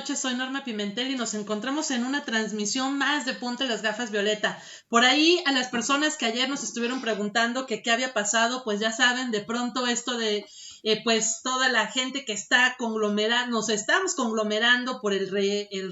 noches, soy Norma Pimentel y nos encontramos en una transmisión más de Ponte las Gafas Violeta. Por ahí, a las personas que ayer nos estuvieron preguntando que qué había pasado, pues ya saben, de pronto esto de pues toda la gente que está conglomerada, nos estamos conglomerando por el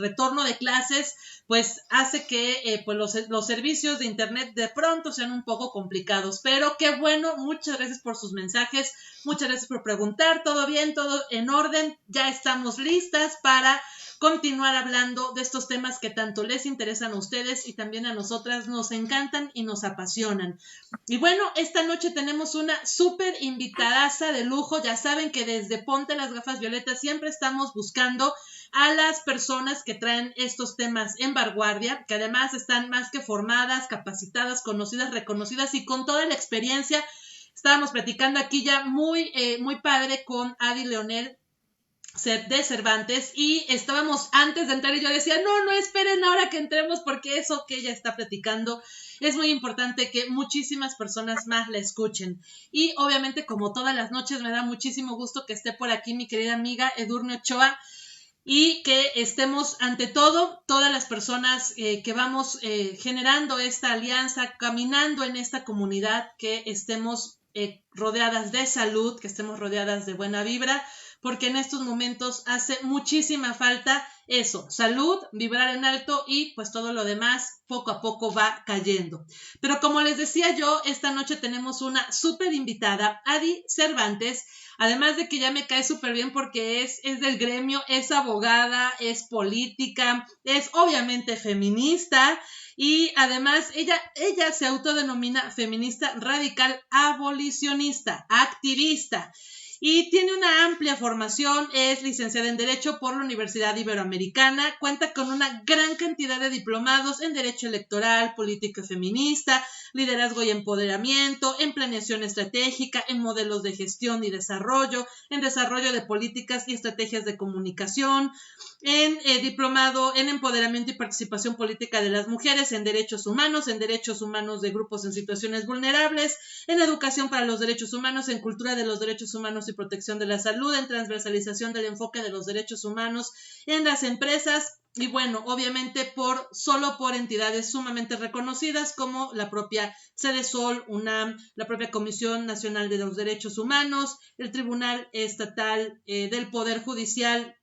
retorno de clases, pues hace que pues los servicios de internet de pronto sean un poco complicados, pero qué bueno, muchas gracias por sus mensajes, muchas gracias por preguntar, todo bien, todo en orden, ya estamos listas para continuar hablando de estos temas que tanto les interesan a ustedes y también a nosotras nos encantan y nos apasionan. Y bueno, esta noche tenemos una súper invitadaza de lujo, ya saben que desde Ponte las Gafas Violetas siempre estamos buscando a las personas que traen estos temas en vanguardia, que además están más que formadas, capacitadas, conocidas, reconocidas y con toda la experiencia. Estábamos platicando aquí ya muy padre con Adi Leonel de Cervantes y estábamos antes de entrar y yo decía, no esperen ahora que entremos porque eso que ella está platicando es muy importante que muchísimas personas más la escuchen. Y obviamente como todas las noches me da muchísimo gusto que esté por aquí mi querida amiga Edurne Ochoa y que estemos ante todo, todas las personas que vamos generando esta alianza, caminando en esta comunidad, que estemos rodeadas de salud, que estemos rodeadas de buena vibra, porque en estos momentos hace muchísima falta eso, salud, vibrar en alto y pues todo lo demás poco a poco va cayendo. Pero como les decía yo, esta noche tenemos una súper invitada, Adi Cervantes, además de que ya me cae súper bien porque es del gremio, es abogada, es política, es obviamente feminista y además ella se autodenomina feminista radical abolicionista, activista. Y tiene una amplia formación, es licenciada en Derecho por la Universidad Iberoamericana, cuenta con una gran cantidad de diplomados en Derecho Electoral, Política Feminista, Liderazgo y Empoderamiento, en Planeación Estratégica, en Modelos de Gestión y Desarrollo, en Desarrollo de Políticas y Estrategias de Comunicación, en diplomado en Empoderamiento y Participación Política de las Mujeres, en Derechos Humanos de Grupos en Situaciones Vulnerables, en Educación para los Derechos Humanos, en Cultura de los Derechos Humanos y Protección de la Salud, en Transversalización del Enfoque de los Derechos Humanos en las Empresas, y bueno, obviamente solo por entidades sumamente reconocidas como la propia Cedesol, UNAM, la propia Comisión Nacional de los Derechos Humanos, el Tribunal Estatal del Poder Judicial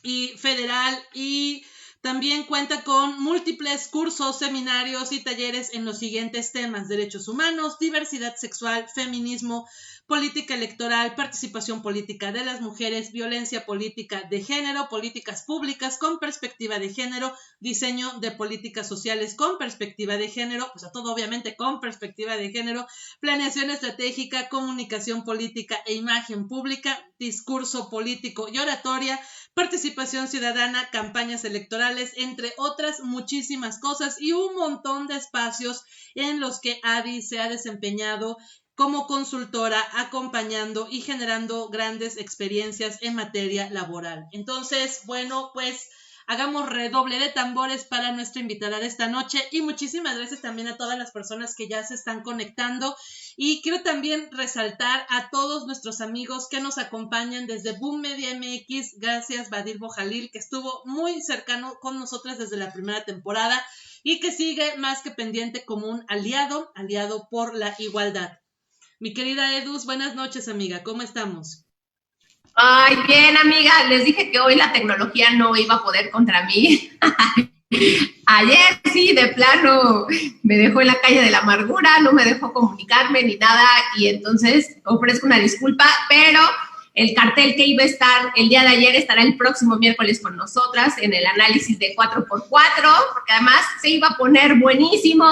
y Federal, y también cuenta con múltiples cursos, seminarios y talleres en los siguientes temas: derechos humanos, diversidad sexual, feminismo, política electoral, participación política de las mujeres, violencia política de género, políticas públicas con perspectiva de género, diseño de políticas sociales con perspectiva de género, o sea, todo obviamente con perspectiva de género, planeación estratégica, comunicación política e imagen pública, discurso político y oratoria, participación ciudadana, campañas electorales, entre otras muchísimas cosas y un montón de espacios en los que Adi se ha desempeñado como consultora, acompañando y generando grandes experiencias en materia laboral. Entonces, bueno, pues hagamos redoble de tambores para nuestra invitada de esta noche y muchísimas gracias también a todas las personas que ya se están conectando y quiero también resaltar a todos nuestros amigos que nos acompañan desde Boom Media MX, gracias Badir Bojalil, que estuvo muy cercano con nosotras desde la primera temporada y que sigue más que pendiente como un aliado por la igualdad. Mi querida Edus, buenas noches, amiga, ¿cómo estamos? Ay, bien, amiga, les dije que hoy la tecnología no iba a poder contra mí. Ayer sí, de plano, me dejó en la calle de la amargura, no me dejó comunicarme ni nada, y entonces ofrezco una disculpa, pero el cartel que iba a estar el día de ayer estará el próximo miércoles con nosotras en el análisis de 4x4, porque además se iba a poner buenísimo.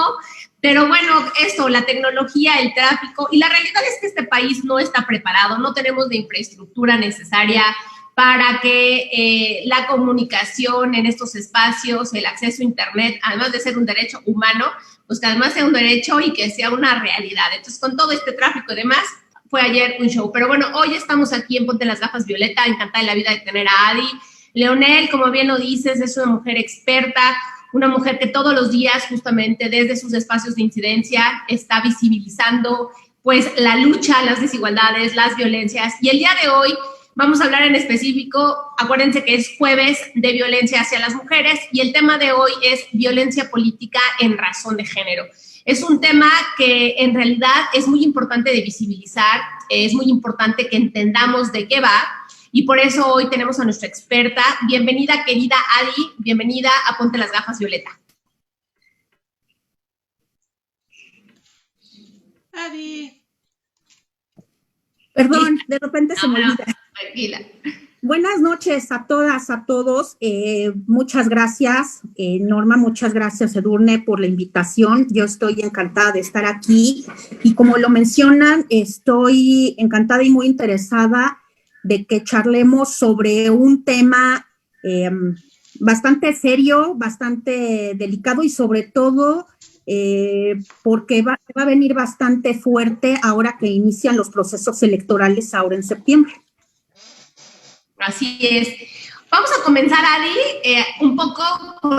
Pero bueno, eso, la tecnología, el tráfico, y la realidad es que este país no está preparado, no tenemos la infraestructura necesaria para que la comunicación en estos espacios, el acceso a internet, además de ser un derecho humano, pues que además sea un derecho y que sea una realidad. Entonces, con todo este tráfico y demás, fue ayer un show. Pero bueno, hoy estamos aquí en Ponte las Gafas Violeta, encantada de la vida de tener a Adi. Leonel, como bien lo dices, es una mujer experta, una mujer que todos los días, justamente desde sus espacios de incidencia, está visibilizando pues la lucha, las desigualdades, las violencias. Y el día de hoy Vamos a hablar en específico, acuérdense que es jueves de violencia hacia las mujeres y el tema de hoy es violencia política en razón de género. Es un tema que en realidad es muy importante de visibilizar, es muy importante que entendamos de qué va y por eso hoy tenemos a nuestra experta. Bienvenida, querida Adi, bienvenida a Ponte las Gafas, Violeta. Adi. Perdón, de repente se me olvida. Tranquila. Buenas noches a todas, a todos. Muchas gracias, Norma, muchas gracias, Edurne, por la invitación. Yo estoy encantada de estar aquí y como lo mencionan, estoy encantada y muy interesada de que charlemos sobre un tema bastante serio, bastante delicado y sobre todo porque va a venir bastante fuerte ahora que inician los procesos electorales ahora en septiembre. Así es. Vamos a comenzar, Adi, un poco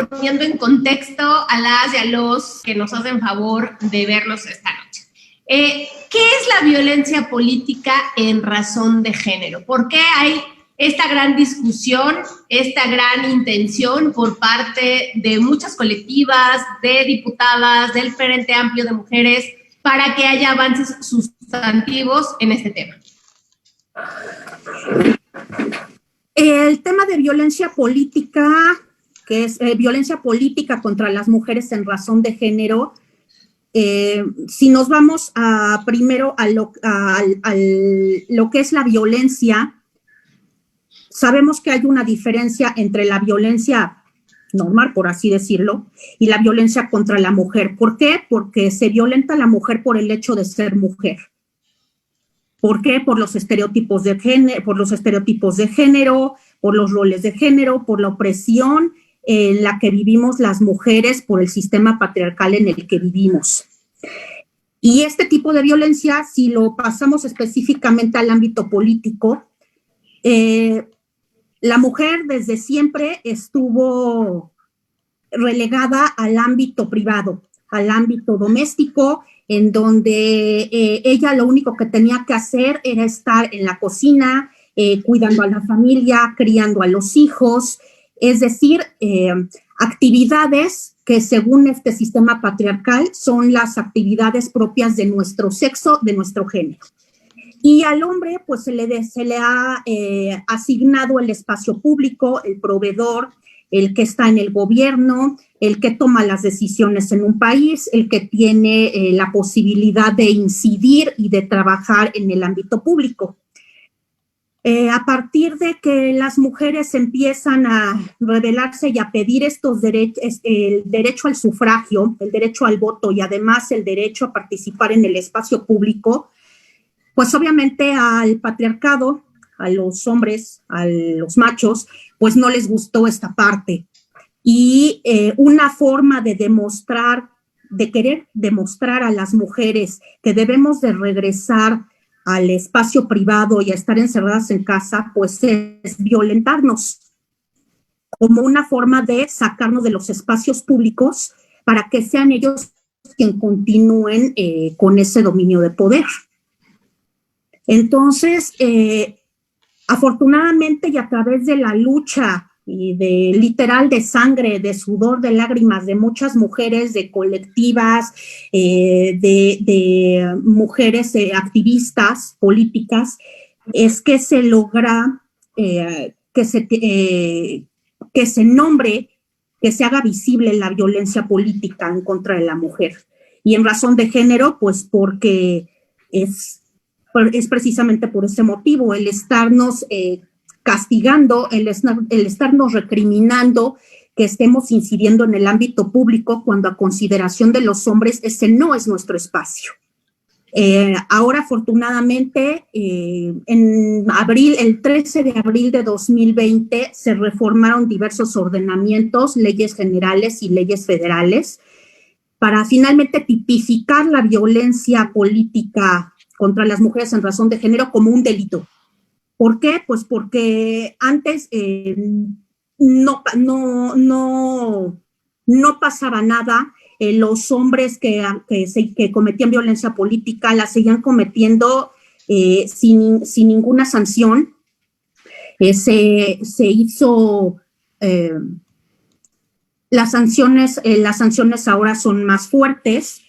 poniendo en contexto a las y a los que nos hacen favor de vernos esta noche. ¿Qué es la violencia política en razón de género? ¿Por qué hay esta gran discusión, esta gran intención por parte de muchas colectivas, de diputadas, del Frente Amplio de Mujeres, para que haya avances sustantivos en este tema? El tema de violencia política, que es violencia política contra las mujeres en razón de género, si nos vamos primero a lo que es la violencia, sabemos que hay una diferencia entre la violencia normal, por así decirlo, y la violencia contra la mujer. ¿Por qué? Porque se violenta a la mujer por el hecho de ser mujer. ¿Por qué? Por los estereotipos de género, por los roles de género, por la opresión en la que vivimos las mujeres, por el sistema patriarcal en el que vivimos. Y este tipo de violencia, si lo pasamos específicamente al ámbito político, la mujer desde siempre estuvo relegada al ámbito privado, al ámbito doméstico, en donde ella lo único que tenía que hacer era estar en la cocina, cuidando a la familia, criando a los hijos, es decir, actividades que según este sistema patriarcal son las actividades propias de nuestro sexo, de nuestro género. Y al hombre pues se le ha asignado el espacio público, el proveedor, el que está en el gobierno, el que toma las decisiones en un país, el que tiene la posibilidad de incidir y de trabajar en el ámbito público. A partir de que las mujeres empiezan a rebelarse y a pedir estos derechos, el derecho al sufragio, el derecho al voto y además el derecho a participar en el espacio público, pues obviamente al patriarcado, a los hombres, a los machos, pues no les gustó esta parte. Y una forma de demostrar, de querer demostrar a las mujeres que debemos de regresar al espacio privado y a estar encerradas en casa, pues es violentarnos como una forma de sacarnos de los espacios públicos para que sean ellos quienes continúen con ese dominio de poder. Entonces, afortunadamente y a través de la lucha y de literal de sangre, de sudor, de lágrimas de muchas mujeres, de colectivas, de mujeres activistas políticas, es que se logra que se nombre, que se haga visible la violencia política en contra de la mujer. Y en razón de género, pues porque es precisamente por ese motivo, el estarnos castigando, el estarnos recriminando que estemos incidiendo en el ámbito público cuando a consideración de los hombres ese no es nuestro espacio. Ahora, afortunadamente, en abril, el 13 de abril de 2020, se reformaron diversos ordenamientos, leyes generales y leyes federales para finalmente tipificar la violencia política contra las mujeres en razón de género como un delito. ¿Por qué? Pues porque antes no pasaba nada. Los hombres que cometían violencia política la seguían cometiendo sin ninguna sanción. Se hizo, las sanciones ahora son más fuertes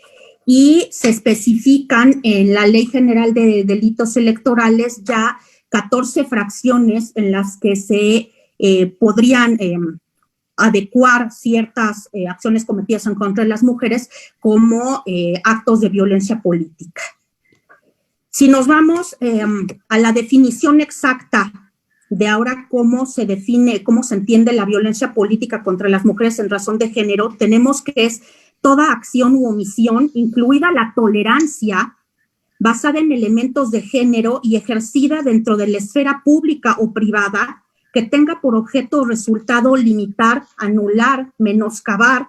y se especifican en la Ley General de Delitos Electorales ya 14 fracciones en las que se podrían adecuar ciertas acciones cometidas en contra de las mujeres como actos de violencia política. Si nos vamos a la definición exacta de ahora cómo se define, cómo se entiende la violencia política contra las mujeres en razón de género, tenemos que es toda acción u omisión, incluida la tolerancia, basada en elementos de género y ejercida dentro de la esfera pública o privada, que tenga por objeto o resultado limitar, anular, menoscabar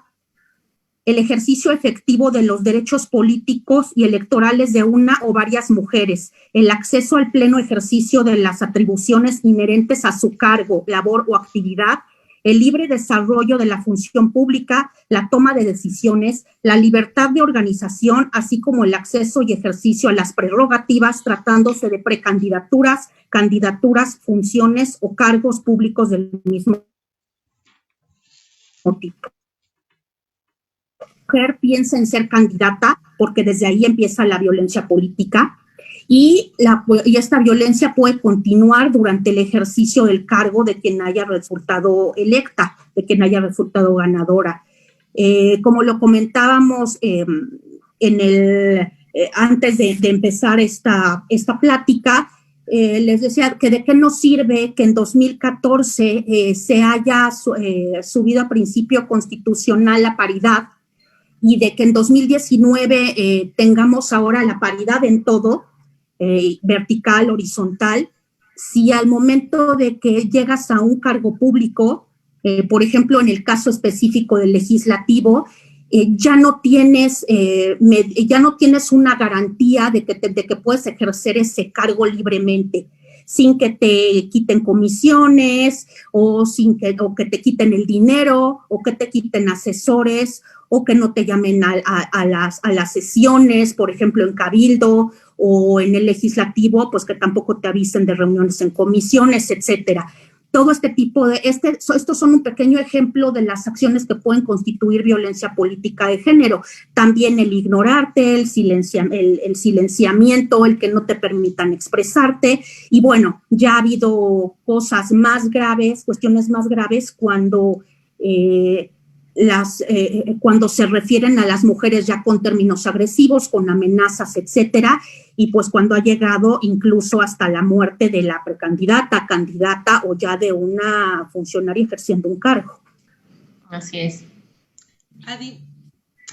el ejercicio efectivo de los derechos políticos y electorales de una o varias mujeres, el acceso al pleno ejercicio de las atribuciones inherentes a su cargo, labor o actividad, el libre desarrollo de la función pública, la toma de decisiones, la libertad de organización, así como el acceso y ejercicio a las prerrogativas tratándose de precandidaturas, candidaturas, funciones o cargos públicos del mismo tipo. La mujer piensa en ser candidata porque desde ahí empieza la violencia política y esta violencia puede continuar durante el ejercicio del cargo de quien haya resultado electa, de quien haya resultado ganadora. Como lo comentábamos antes de empezar esta plática, les decía que de qué nos sirve que en 2014 se haya subido a principio constitucional la paridad y de que en 2019 tengamos ahora la paridad en todo, vertical, horizontal, si al momento de que llegas a un cargo público, por ejemplo, en el caso específico del legislativo, ya no tienes una garantía de que puedes ejercer ese cargo libremente, sin que te quiten comisiones o que te quiten el dinero o que te quiten asesores o que no te llamen a las sesiones, por ejemplo, en cabildo o en el legislativo, pues que tampoco te avisen de reuniones en comisiones, etcétera. Todo este tipo estos son un pequeño ejemplo de las acciones que pueden constituir violencia política de género. También el ignorarte, el silenciamiento, el que no te permitan expresarte. Y bueno, ya ha habido cosas más graves, cuestiones más graves cuando se refieren a las mujeres ya con términos agresivos, con amenazas, etcétera, y pues cuando ha llegado incluso hasta la muerte de la precandidata, candidata o ya de una funcionaria ejerciendo un cargo. Así es. Adi,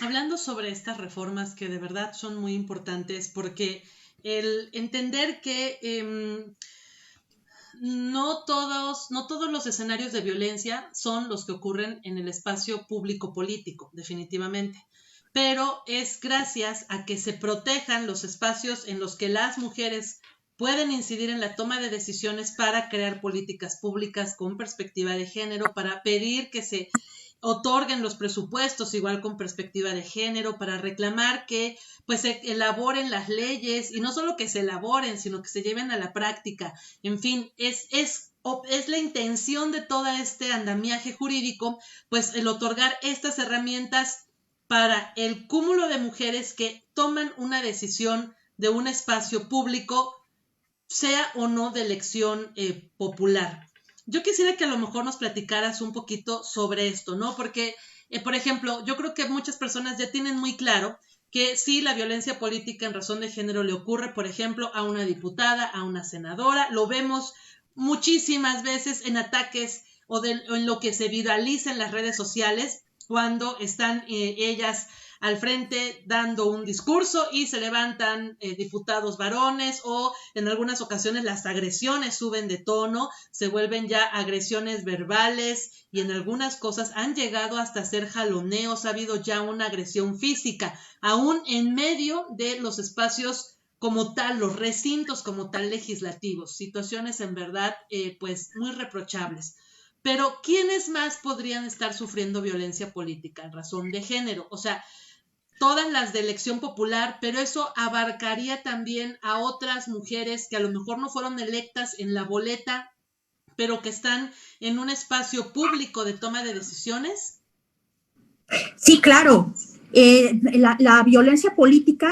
hablando sobre estas reformas que de verdad son muy importantes, porque el entender que no todos los escenarios de violencia son los que ocurren en el espacio público político, definitivamente. Pero es gracias a que se protejan los espacios en los que las mujeres pueden incidir en la toma de decisiones para crear políticas públicas con perspectiva de género, para pedir que se otorguen los presupuestos igual con perspectiva de género, para reclamar que pues se elaboren las leyes y no solo que se elaboren, sino que se lleven a la práctica. En fin, es la intención de todo este andamiaje jurídico, pues el otorgar estas herramientas para el cúmulo de mujeres que toman una decisión de un espacio público, sea o no de elección popular. Yo quisiera que a lo mejor nos platicaras un poquito sobre esto, ¿no? Porque, por ejemplo, yo creo que muchas personas ya tienen muy claro que sí, la violencia política en razón de género le ocurre, por ejemplo, a una diputada, a una senadora. Lo vemos muchísimas veces en ataques o en lo que se viraliza en las redes sociales, cuando están ellas al frente dando un discurso y se levantan diputados varones, o en algunas ocasiones las agresiones suben de tono, se vuelven ya agresiones verbales y en algunas cosas han llegado hasta ser jaloneos, ha habido ya una agresión física, aún en medio de los espacios como tal, los recintos como tal legislativos, situaciones en verdad pues muy reprochables. Pero ¿quiénes más podrían estar sufriendo violencia política en razón de género? O sea, todas las de elección popular, pero eso abarcaría también a otras mujeres que a lo mejor no fueron electas en la boleta, pero que están en un espacio público de toma de decisiones? Sí, claro. La violencia política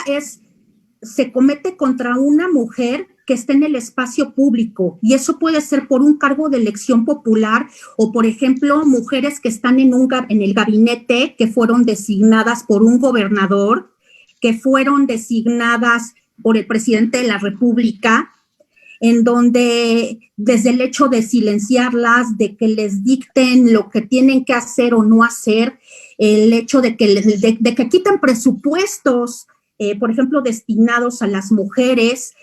se comete contra una mujer que está en el espacio público, y eso puede ser por un cargo de elección popular o, por ejemplo, mujeres que están en el gabinete, que fueron designadas por un gobernador, que fueron designadas por el presidente de la República, en donde desde el hecho de silenciarlas, de que les dicten lo que tienen que hacer o no hacer, el hecho de que quiten presupuestos, por ejemplo, destinados a las mujeres,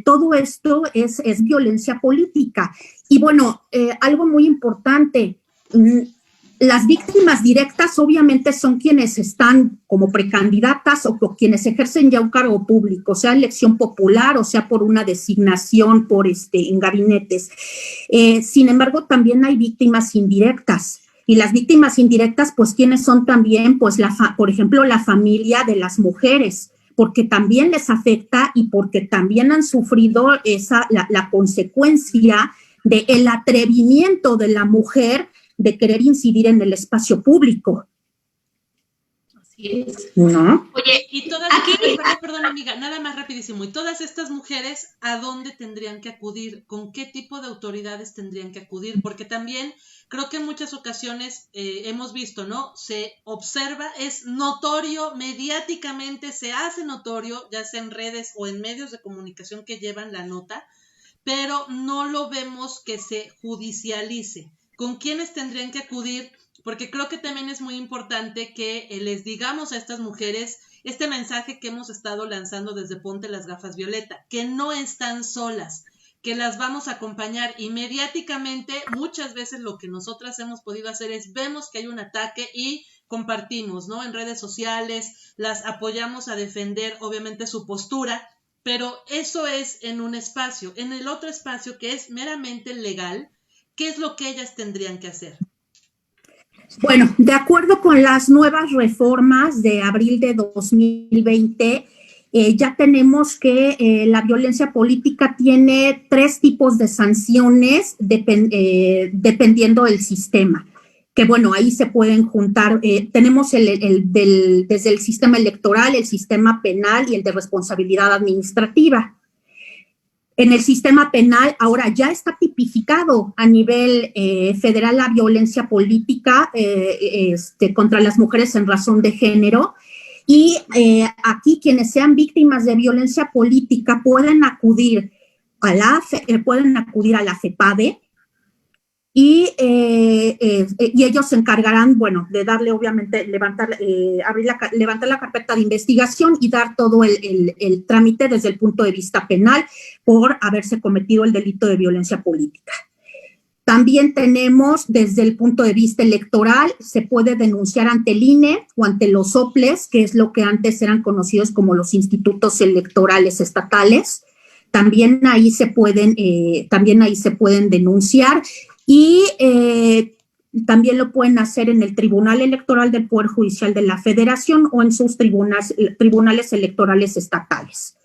todo esto es violencia política. Y bueno, algo muy importante, las víctimas directas obviamente son quienes están como precandidatas o quienes ejercen ya un cargo público, sea elección popular o sea por una designación en gabinetes. Sin embargo, también hay víctimas indirectas. Y las víctimas indirectas, pues, ¿quiénes son también? Pues, por ejemplo, la familia de las mujeres, porque también les afecta y porque también han sufrido la consecuencia del atrevimiento de la mujer de querer incidir en el espacio público. Así es. ¿No? Oye, y todas, perdón, amiga, nada más rapidísimo. ¿Y todas estas mujeres a dónde tendrían que acudir? ¿Con qué tipo de autoridades tendrían que acudir? Porque también creo que en muchas ocasiones hemos visto, ¿no? Se observa, es notorio, mediáticamente se hace notorio, ya sea en redes o en medios de comunicación que llevan la nota, pero no lo vemos que se judicialice. ¿Con quiénes tendrían que acudir? Porque creo que también es muy importante que les digamos a estas mujeres este mensaje que hemos estado lanzando desde Ponte las Gafas Violeta, que no están solas, que las vamos a acompañar. Y mediáticamente muchas veces lo que nosotras hemos podido hacer es vemos que hay un ataque y compartimos, ¿no? En redes sociales, las apoyamos a defender obviamente su postura, pero eso es en un espacio. En el otro espacio que es meramente legal, ¿qué es lo que ellas tendrían que hacer? Bueno, de acuerdo con las nuevas reformas de abril de 2020, ya tenemos que la violencia política tiene 3 tipos de sanciones dependiendo del sistema. Que bueno, ahí se pueden juntar, tenemos desde el sistema electoral, el sistema penal y el de responsabilidad administrativa. En el sistema penal ahora ya está tipificado a nivel federal la violencia política contra las mujeres en razón de género, y aquí quienes sean víctimas de violencia política pueden acudir a la FEPADE, y ellos se encargarán, bueno, de darle, obviamente, levantar la carpeta de investigación y dar todo el trámite desde el punto de vista penal por haberse cometido el delito de violencia política. También tenemos, desde el punto de vista electoral, se puede denunciar ante el INE o ante los OPLES, que es lo que antes eran conocidos como los institutos electorales estatales. También ahí se pueden denunciar. Y también lo pueden hacer en el Tribunal Electoral del Poder Judicial de la Federación o en sus tribunales electorales estatales.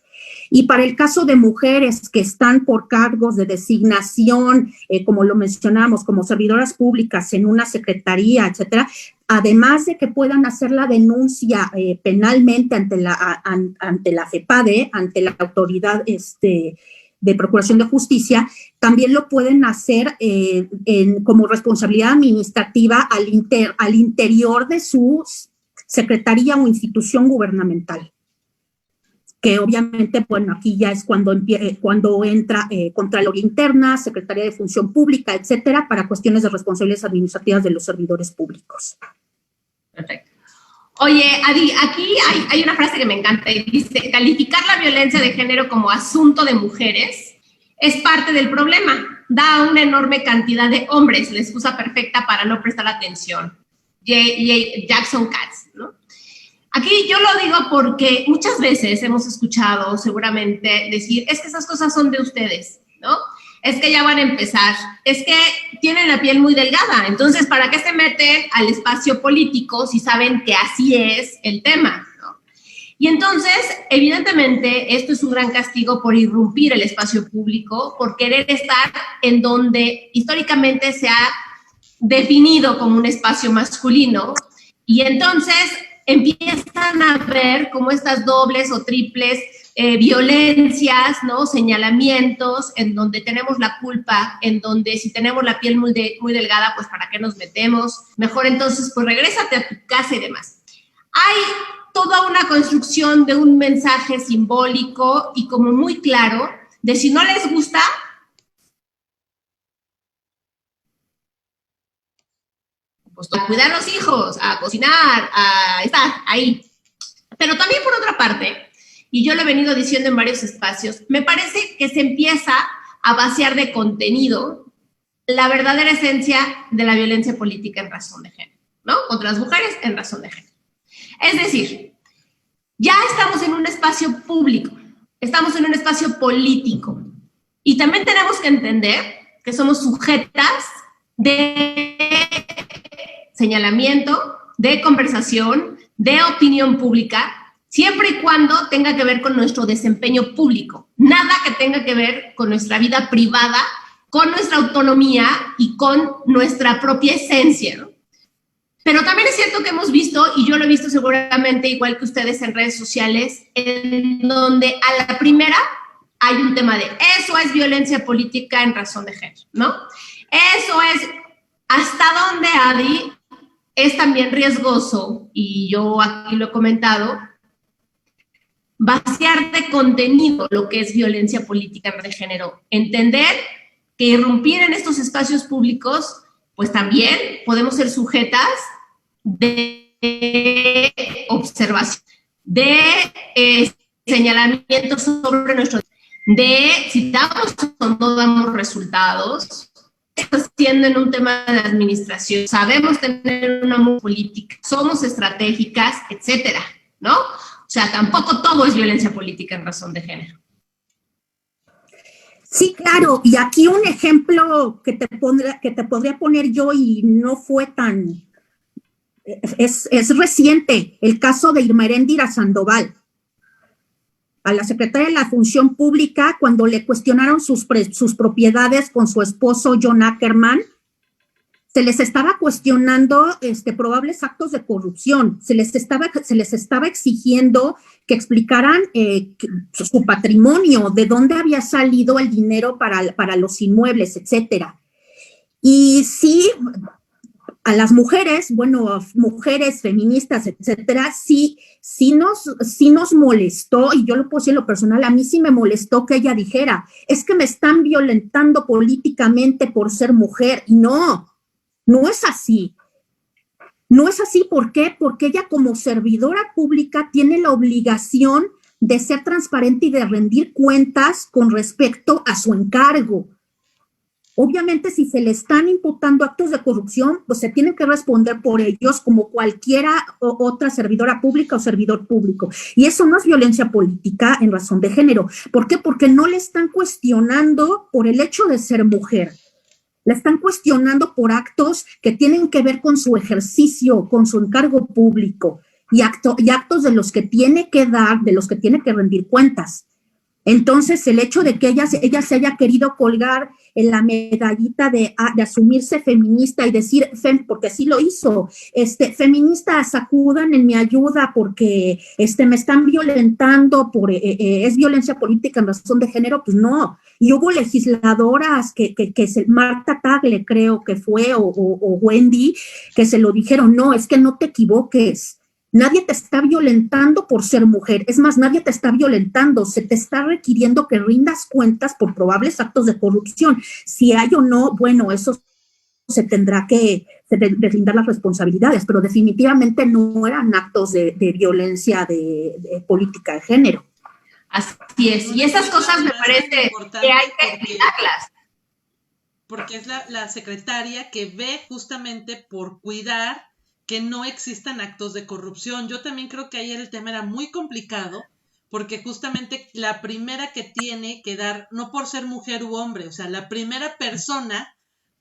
Y para el caso de mujeres que están por cargos de designación, como lo mencionamos, como servidoras públicas en una secretaría, etcétera, además de que puedan hacer la denuncia penalmente ante la FEPADE, ante la autoridad de Procuración de Justicia, también lo pueden hacer como responsabilidad administrativa al interior de su secretaría o institución gubernamental. Que obviamente, bueno, aquí ya es cuando entra Contraloría Interna, Secretaría de Función Pública, etcétera, para cuestiones de responsabilidades administrativas de los servidores públicos. Perfecto. Oye, Adi, aquí hay una frase que me encanta y dice: calificar la violencia de género como asunto de mujeres es parte del problema. Da a una enorme cantidad de hombres la excusa perfecta para no prestar atención. Jackson Katz, ¿no? Aquí yo lo digo porque muchas veces hemos escuchado seguramente decir: es que esas cosas son de ustedes, ¿no? Es que ya van a empezar, es que tienen la piel muy delgada, entonces ¿para qué se meten al espacio político si saben que así es el tema, ¿no? Y entonces, evidentemente, esto es un gran castigo por irrumpir el espacio público, por querer estar en donde históricamente se ha definido como un espacio masculino, y entonces empiezan a ver como estas dobles o triples violencias, ¿no? Señalamientos, en donde tenemos la culpa, en donde si tenemos la piel muy delgada, pues ¿para qué nos metemos? Mejor entonces, pues regrésate a tu casa y demás. Hay toda una construcción de un mensaje simbólico y como muy claro de si no les gusta, pues a cuidar a los hijos, a cocinar, a estar ahí. Pero también por otra parte, y yo lo he venido diciendo en varios espacios, me parece que se empieza a vaciar de contenido la verdadera esencia de la violencia política en razón de género, ¿no? Contra las mujeres en razón de género. Es decir, ya estamos en un espacio público, estamos en un espacio político, y también tenemos que entender que somos sujetas de señalamiento, de conversación, de opinión pública, siempre y cuando tenga que ver con nuestro desempeño público. Nada que tenga que ver con nuestra vida privada, con nuestra autonomía y con nuestra propia esencia, ¿no? Pero también es cierto que hemos visto, y yo lo he visto seguramente igual que ustedes en redes sociales, en donde a la primera hay un tema de eso es violencia política en razón de género, ¿no? Eso es hasta dónde, Adi, es también riesgoso, y yo aquí lo he comentado, vaciar de contenido lo que es violencia política de género. Entender que irrumpir en estos espacios públicos, pues también podemos ser sujetas de observación, de señalamientos sobre nuestro, de si damos o no damos resultados, haciendo en un tema de administración, sabemos tener una política, somos estratégicas, etcétera, ¿no? O sea, tampoco todo es violencia política en razón de género. Sí, claro, y aquí un ejemplo que te podría poner yo y no fue tan, es reciente, el caso de Irma Eréndira Sandoval, a la secretaria de la Función Pública, cuando le cuestionaron sus propiedades con su esposo John Ackerman, se les estaba cuestionando probables actos de corrupción, se les estaba exigiendo que explicaran su patrimonio, de dónde había salido el dinero para los inmuebles, etcétera. Y sí, a las mujeres, bueno, mujeres feministas, etcétera, sí nos molestó, y yo lo puedo decir en lo personal, a mí sí me molestó que ella dijera, es que me están violentando políticamente por ser mujer. Y no es así. No es así, ¿por qué? Porque ella como servidora pública tiene la obligación de ser transparente y de rendir cuentas con respecto a su encargo. Obviamente, si se le están imputando actos de corrupción, pues se tienen que responder por ellos como cualquiera otra servidora pública o servidor público. Y eso no es violencia política en razón de género. ¿Por qué? Porque no le están cuestionando por el hecho de ser mujer. La están cuestionando por actos que tienen que ver con su ejercicio, con su encargo público y actos de los que tiene que dar, de los que tiene que rendir cuentas. Entonces, el hecho de que ella se haya querido colgar en la medallita de asumirse feminista y decir, porque así lo hizo, feministas, acudan en mi ayuda porque me están violentando, es violencia política en razón de género, pues no. Y hubo legisladoras Marta Tagle creo que fue, o Wendy, que se lo dijeron, no, es que no te equivoques. Nadie te está violentando por ser mujer. Es más, nadie te está violentando. Se te está requiriendo que rindas cuentas por probables actos de corrupción. Si hay o no, bueno, eso se tendrá que deslindar las responsabilidades, pero definitivamente no eran actos de violencia de política de género. Así es. Y esas cosas me parece que hay que explicarlas. Porque es la secretaria que ve justamente por cuidar que no existan actos de corrupción. Yo también creo que ayer el tema era muy complicado, porque justamente la primera que tiene que dar, no por ser mujer u hombre, o sea, la primera persona,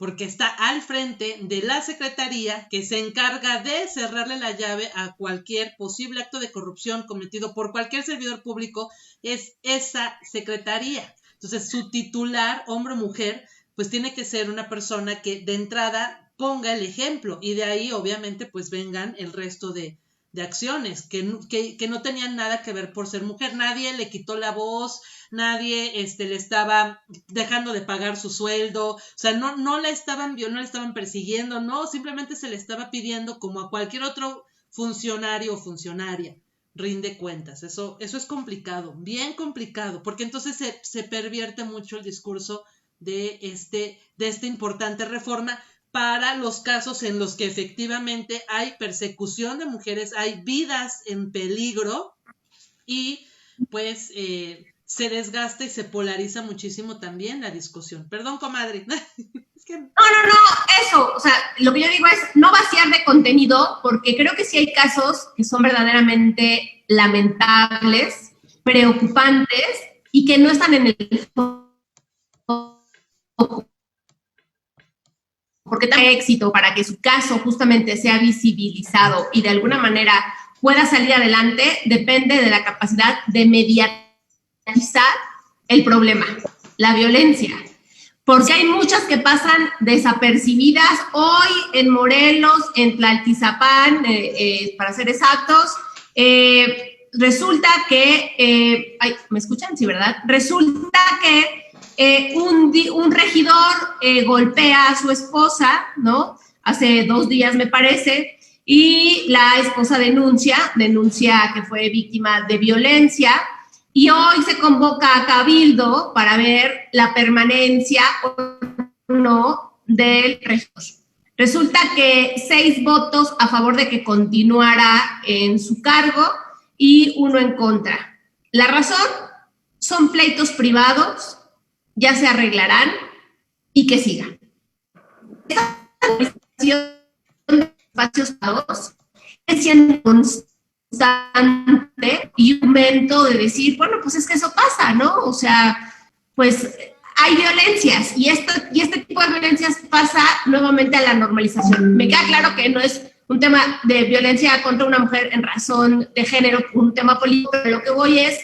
porque está al frente de la secretaría que se encarga de cerrarle la llave a cualquier posible acto de corrupción cometido por cualquier servidor público, es esa secretaría. Entonces, su titular, hombre o mujer, pues tiene que ser una persona que de entrada ponga el ejemplo, y de ahí obviamente pues vengan el resto de acciones que no tenían nada que ver por ser mujer. Nadie le quitó la voz, nadie le estaba dejando de pagar su sueldo, o sea, no la estaban persiguiendo, no, simplemente se le estaba pidiendo, como a cualquier otro funcionario o funcionaria, rinde cuentas. Eso es complicado, bien complicado, porque entonces se pervierte mucho el discurso de esta importante reforma para los casos en los que efectivamente hay persecución de mujeres, hay vidas en peligro, y pues se desgasta y se polariza muchísimo también la discusión. Perdón, comadre. Es que... No, eso, o sea, lo que yo digo es no vaciar de contenido, porque creo que sí hay casos que son verdaderamente lamentables, preocupantes, y que no están en el porque tenga éxito para que su caso justamente sea visibilizado y de alguna manera pueda salir adelante, depende de la capacidad de mediatizar el problema, la violencia. Porque hay muchas que pasan desapercibidas hoy en Morelos, en Tlaltizapán, para ser exactos. Resulta que, ¿me escuchan? Sí, ¿verdad? Resulta que un regidor golpea a su esposa, ¿no? Hace 2 días, me parece, y la esposa denuncia que fue víctima de violencia, y hoy se convoca a Cabildo para ver la permanencia o no del regidor. Resulta que 6 votos a favor de que continuara en su cargo y 1 en contra. La razón son pleitos privados, ya se arreglarán y que sigan. Esta de espacios privados es siendo constante y un momento de decir, bueno, pues es que eso pasa, ¿no? O sea, pues hay violencias y este tipo de violencias pasa nuevamente a la normalización. Me queda claro que no es un tema de violencia contra una mujer en razón de género, un tema político, pero lo que voy es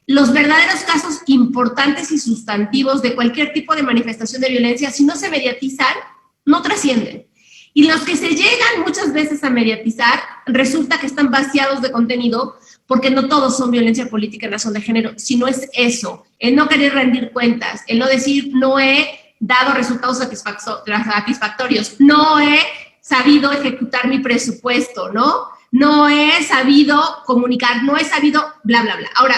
los verdaderos casos importantes y sustantivos de cualquier tipo de manifestación de violencia, si no se mediatizan, no trascienden. Y los que se llegan muchas veces a mediatizar, resulta que están vaciados de contenido, porque no todos son violencia política en razón de género, sino es eso, el no querer rendir cuentas, el no decir no he dado resultados satisfactorios, no he sabido ejecutar mi presupuesto, ¿no? No he sabido comunicar, no he sabido bla, bla, bla. Ahora,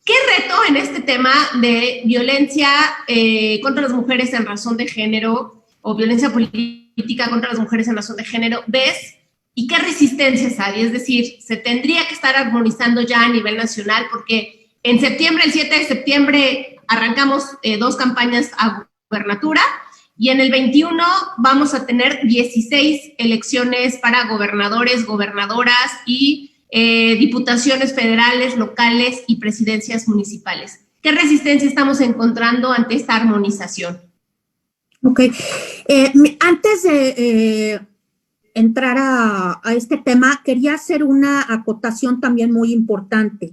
¿qué reto en este tema de violencia contra las mujeres en razón de género o violencia política contra las mujeres en razón de género ves y qué resistencias hay? Es decir, se tendría que estar armonizando ya a nivel nacional porque en septiembre, el 7 de septiembre, arrancamos 2 campañas a gubernatura y en el 21 vamos a tener 16 elecciones para gobernadores, gobernadoras y diputaciones federales, locales y presidencias municipales. ¿Qué resistencia estamos encontrando ante esta armonización? Ok. Antes de entrar a este tema, quería hacer una acotación también muy importante.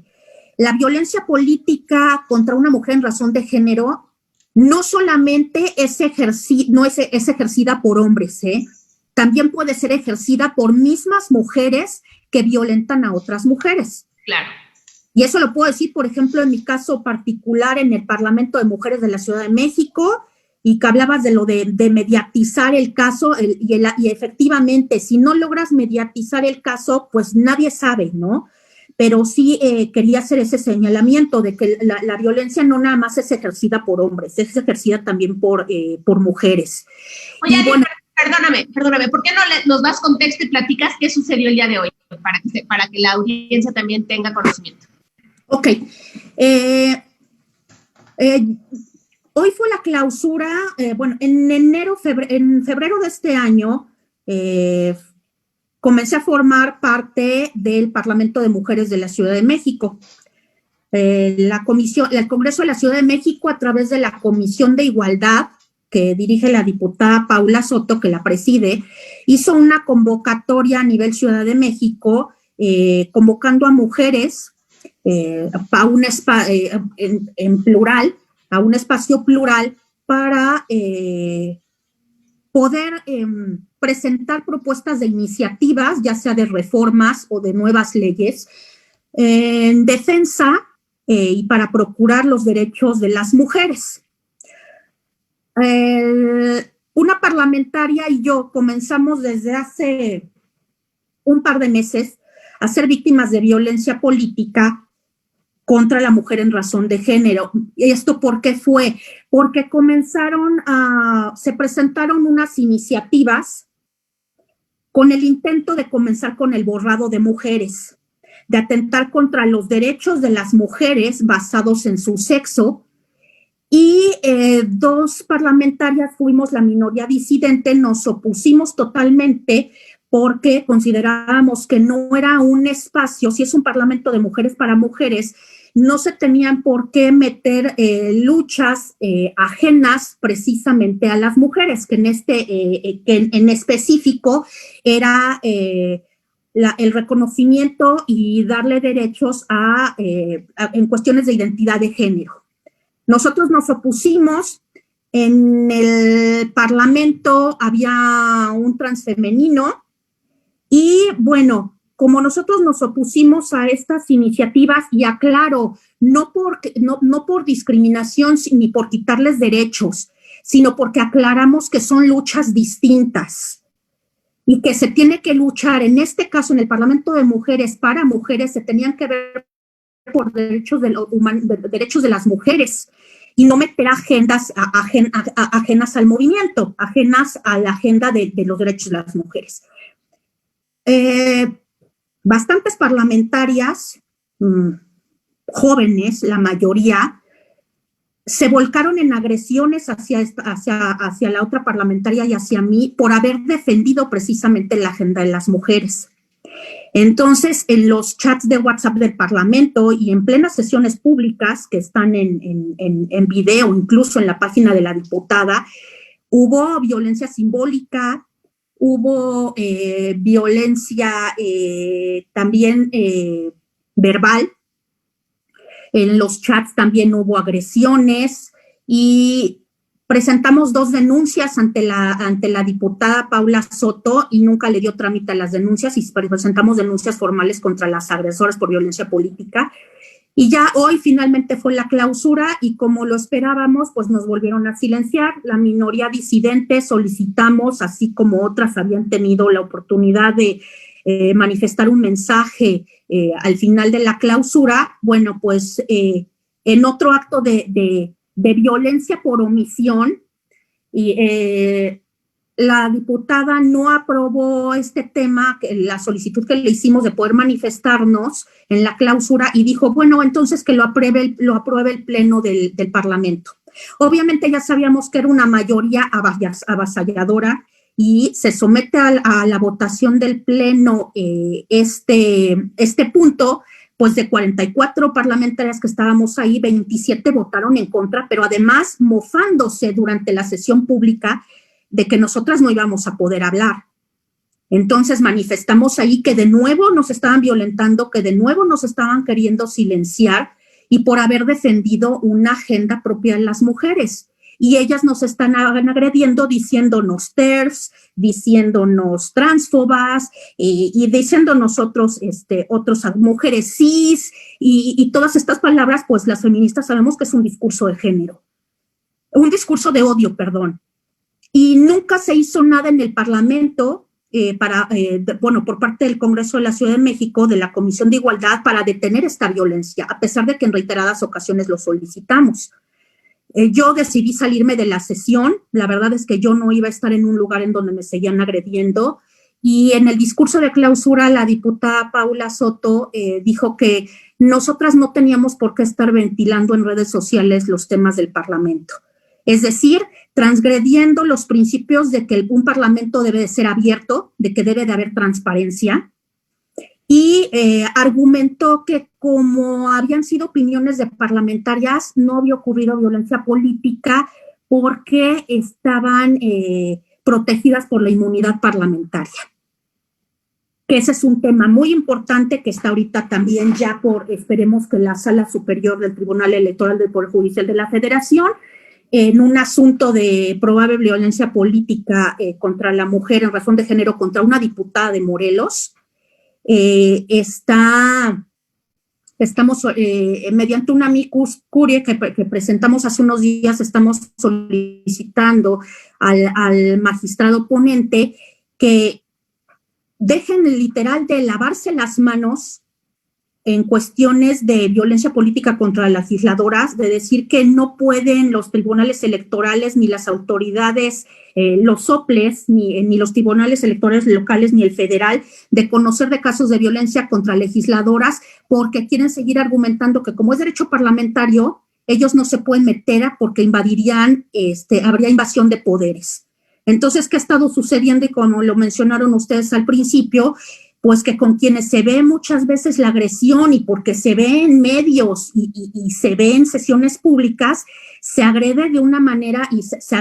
La violencia política contra una mujer en razón de género no solamente es ejercida por hombres, también puede ser ejercida por mismas mujeres que violentan a otras mujeres. Claro. Y eso lo puedo decir, por ejemplo, en mi caso particular en el Parlamento de Mujeres de la Ciudad de México, y que hablabas de lo de mediatizar el caso, y efectivamente, si no logras mediatizar el caso, pues nadie sabe, ¿no? Pero sí quería hacer ese señalamiento de que la violencia no nada más es ejercida por hombres, es ejercida también por mujeres. Oye, bueno, perdóname, ¿por qué no nos das contexto y platicas qué sucedió el día de hoy? Para que la audiencia también tenga conocimiento. Ok. Hoy fue la clausura, en febrero de este año, comencé a formar parte del Parlamento de Mujeres de la Ciudad de México. El Congreso de la Ciudad de México, a través de la Comisión de Igualdad, que dirige la diputada Paula Soto, que la preside, hizo una convocatoria a nivel Ciudad de México, convocando a mujeres a un en plural, a un espacio plural para poder presentar propuestas de iniciativas, ya sea de reformas o de nuevas leyes, en defensa y para procurar los derechos de las mujeres. Una parlamentaria y yo comenzamos desde hace un par de meses a ser víctimas de violencia política contra la mujer en razón de género. ¿Y esto por qué fue? Porque se presentaron unas iniciativas con el intento de comenzar con el borrado de mujeres, de atentar contra los derechos de las mujeres basados en su sexo, y dos parlamentarias fuimos la minoría disidente, nos opusimos totalmente porque considerábamos que no era un espacio, si es un parlamento de mujeres para mujeres, no se tenían por qué meter luchas ajenas precisamente a las mujeres, que en específico era el reconocimiento y darle derechos en cuestiones de identidad de género. Nosotros nos opusimos. En el Parlamento había un transfemenino y bueno, como nosotros nos opusimos a estas iniciativas, y aclaro, no por discriminación ni por quitarles derechos, sino porque aclaramos que son luchas distintas y que se tiene que luchar, en este caso en el Parlamento de Mujeres para mujeres, se tenían que ver por derechos de las mujeres y no meter agendas ajenas al movimiento, ajenas a la agenda de los derechos de las mujeres. Bastantes parlamentarias, jóvenes, la mayoría, se volcaron en agresiones hacia la otra parlamentaria y hacia mí por haber defendido precisamente la agenda de las mujeres. Entonces, en los chats de WhatsApp del Parlamento y en plenas sesiones públicas que están en video, incluso en la página de la diputada, hubo violencia simbólica, hubo violencia también verbal. En los chats también hubo agresiones y presentamos 2 denuncias ante la diputada Paula Soto y nunca le dio trámite a las denuncias y presentamos denuncias formales contra las agresoras por violencia política. Y ya hoy finalmente fue la clausura y como lo esperábamos, pues nos volvieron a silenciar. La minoría disidente solicitamos, así como otras habían tenido la oportunidad de manifestar un mensaje al final de la clausura, bueno, pues en otro acto de violencia por omisión, y la diputada no aprobó este tema, la solicitud que le hicimos de poder manifestarnos en la clausura, y dijo, bueno, entonces que lo apruebe el Pleno del Parlamento. Obviamente ya sabíamos que era una mayoría avasalladora y se somete a la votación del Pleno este punto. Pues de 44 parlamentarias que estábamos ahí, 27 votaron en contra, pero además mofándose durante la sesión pública de que nosotras no íbamos a poder hablar. Entonces manifestamos ahí que de nuevo nos estaban violentando, que de nuevo nos estaban queriendo silenciar y por haber defendido una agenda propia de las mujeres. Y ellas nos están agrediendo diciéndonos TERFs, diciéndonos transfobas y diciéndonos otras mujeres cis y todas estas palabras, pues las feministas sabemos que es un discurso de género, un discurso de odio, perdón. Y nunca se hizo nada en el Parlamento por parte del Congreso de la Ciudad de México, de la Comisión de Igualdad, para detener esta violencia, a pesar de que en reiteradas ocasiones lo solicitamos. Yo decidí salirme de la sesión. La verdad es que yo no iba a estar en un lugar en donde me seguían agrediendo. Y en el discurso de clausura, la diputada Paula Soto dijo que nosotras no teníamos por qué estar ventilando en redes sociales los temas del Parlamento. Es decir, transgrediendo los principios de que un Parlamento debe de ser abierto, de que debe de haber transparencia. Y argumentó que como habían sido opiniones de parlamentarias, no había ocurrido violencia política porque estaban protegidas por la inmunidad parlamentaria. Ese es un tema muy importante que está ahorita también ya esperemos que la Sala Superior del Tribunal Electoral del Poder Judicial de la Federación, en un asunto de probable violencia política contra la mujer en razón de género contra una diputada de Morelos, estamos mediante un amicus curiae que presentamos hace unos días, estamos solicitando al magistrado ponente que dejen literal de lavarse las manos en cuestiones de violencia política contra las legisladoras, de decir que no pueden los tribunales electorales ni las autoridades, los soples, ni los tribunales electorales locales, ni el federal, de conocer de casos de violencia contra legisladoras, porque quieren seguir argumentando que como es derecho parlamentario, ellos no se pueden meter porque invadirían, habría invasión de poderes. Entonces, ¿qué ha estado sucediendo? Y como lo mencionaron ustedes al principio, pues que con quienes se ve muchas veces la agresión y porque se ve en medios y se ve en sesiones públicas, se agrede de una manera y se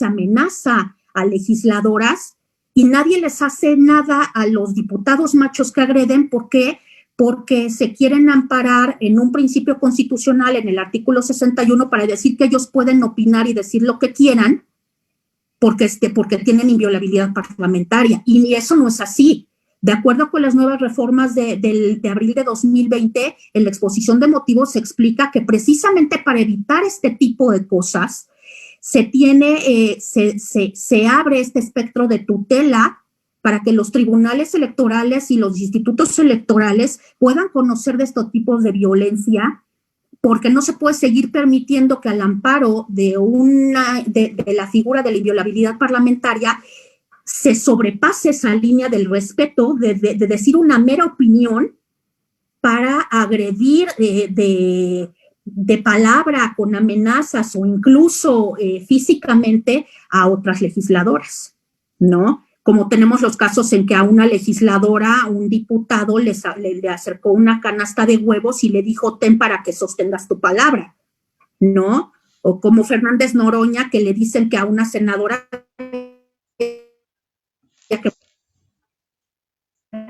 amenaza a legisladoras y nadie les hace nada a los diputados machos que agreden. ¿Por qué? Porque se quieren amparar en un principio constitucional, en el artículo 61, para decir que ellos pueden opinar y decir lo que quieran porque tienen inviolabilidad parlamentaria. Y eso no es así. De acuerdo con las nuevas reformas de abril de 2020, en la exposición de motivos se explica que precisamente para evitar este tipo de cosas, se abre este espectro de tutela para que los tribunales electorales y los institutos electorales puedan conocer de estos tipos de violencia, porque no se puede seguir permitiendo que al amparo de la figura de la inviolabilidad parlamentaria se sobrepase esa línea del respeto de decir una mera opinión para agredir de palabra con amenazas o incluso físicamente a otras legisladoras, ¿no? Como tenemos los casos en que a una legisladora, a un diputado le acercó una canasta de huevos y le dijo, ten para que sostengas tu palabra, ¿no? O como Fernández Noroña, que le dicen que a una senadora que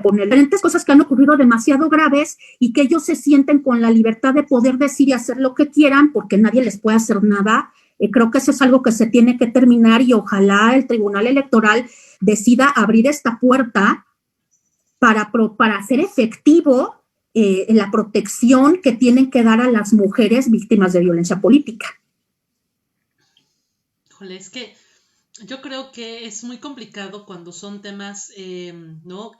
poner diferentes cosas que han ocurrido demasiado graves y que ellos se sienten con la libertad de poder decir y hacer lo que quieran porque nadie les puede hacer nada. Creo que eso es algo que se tiene que terminar y ojalá el Tribunal Electoral decida abrir esta puerta para hacer efectivo la protección que tienen que dar a las mujeres víctimas de violencia política. Híjole, es que yo creo que es muy complicado cuando son temas, ¿no?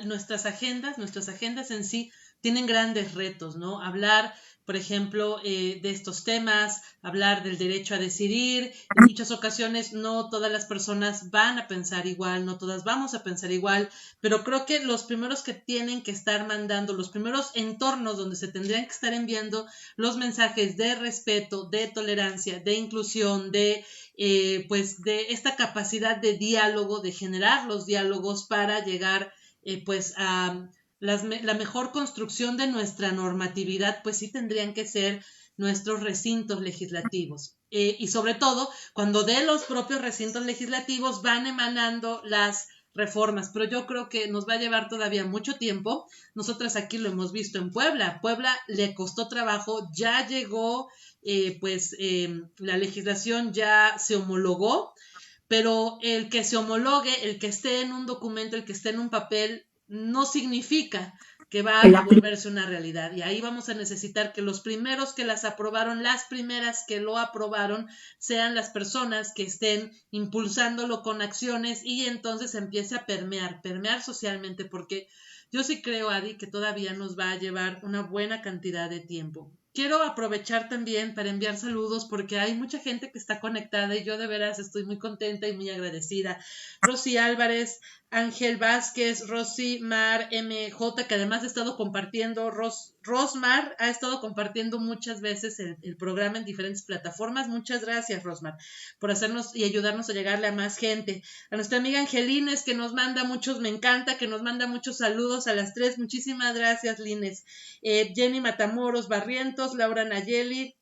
Nuestras agendas en sí tienen grandes retos, ¿no? Hablar, por ejemplo, de estos temas, hablar del derecho a decidir. En muchas ocasiones no todas las personas van a pensar igual, no todas vamos a pensar igual, pero creo que los primeros que tienen que estar mandando, los primeros entornos donde se tendrían que estar enviando los mensajes de respeto, de tolerancia, de inclusión, de esta capacidad de diálogo, de generar los diálogos para llegar a la mejor construcción de nuestra normatividad, pues sí tendrían que ser nuestros recintos legislativos. Y sobre todo, cuando de los propios recintos legislativos van emanando las reformas, pero yo creo que nos va a llevar todavía mucho tiempo. Nosotras aquí lo hemos visto en Puebla. Puebla le costó trabajo, ya llegó, la legislación ya se homologó, pero el que se homologue, el que esté en un documento, el que esté en un papel, no significa que va a volverse una realidad. Y ahí vamos a necesitar que los primeros que las aprobaron, las primeras que lo aprobaron, sean las personas que estén impulsándolo con acciones y entonces empiece a permear socialmente, porque yo sí creo, Adi, que todavía nos va a llevar una buena cantidad de tiempo. Quiero aprovechar también para enviar saludos porque hay mucha gente que está conectada y yo de veras estoy muy contenta y muy agradecida. Rosy Álvarez, Ángel Vázquez, Rosy Mar MJ, que además ha estado compartiendo, Rosmar ha estado compartiendo muchas veces el programa en diferentes plataformas. Muchas gracias, Rosmar, por hacernos y ayudarnos a llegarle a más gente. A nuestra amiga Angelines, que nos manda muchos, me encanta, que nos manda muchos saludos a las tres. Muchísimas gracias, Lines. Jenny Matamoros Barrientos, Laura Nayeli,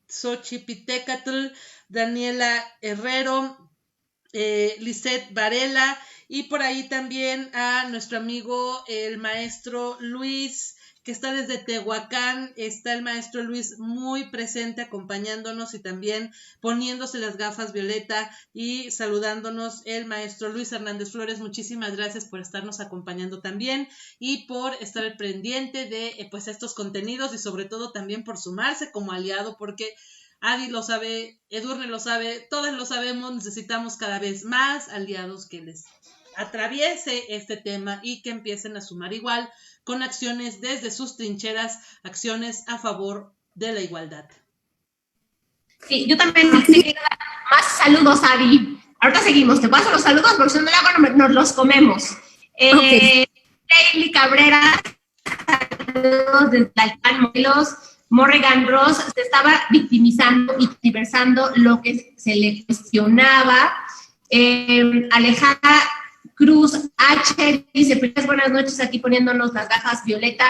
Xochipitecatl, Daniela Herrero, Lisette Varela, y por ahí también a nuestro amigo el maestro Luis, que está desde Tehuacán. Está el maestro Luis muy presente acompañándonos y también poniéndose las gafas violeta y saludándonos el maestro Luis Hernández Flores. Muchísimas gracias por estarnos acompañando también y por estar al pendiente de pues estos contenidos, y sobre todo también por sumarse como aliado, porque Adi lo sabe, Edurne lo sabe, todos lo sabemos, necesitamos cada vez más aliados que les atraviese este tema y que empiecen a sumar igual con acciones desde sus trincheras, acciones a favor de la igualdad. Sí, yo también te quiero dar más saludos, Adi. Ahorita seguimos, te paso los saludos porque si no luego nos los comemos. Okay. Leili Cabrera, saludos desde Alcán, Morelos. Morrigan Ross se estaba victimizando y diversando lo que se le cuestionaba. Alejandra Cruz H. dice, buenas noches, aquí poniéndonos las gafas violeta.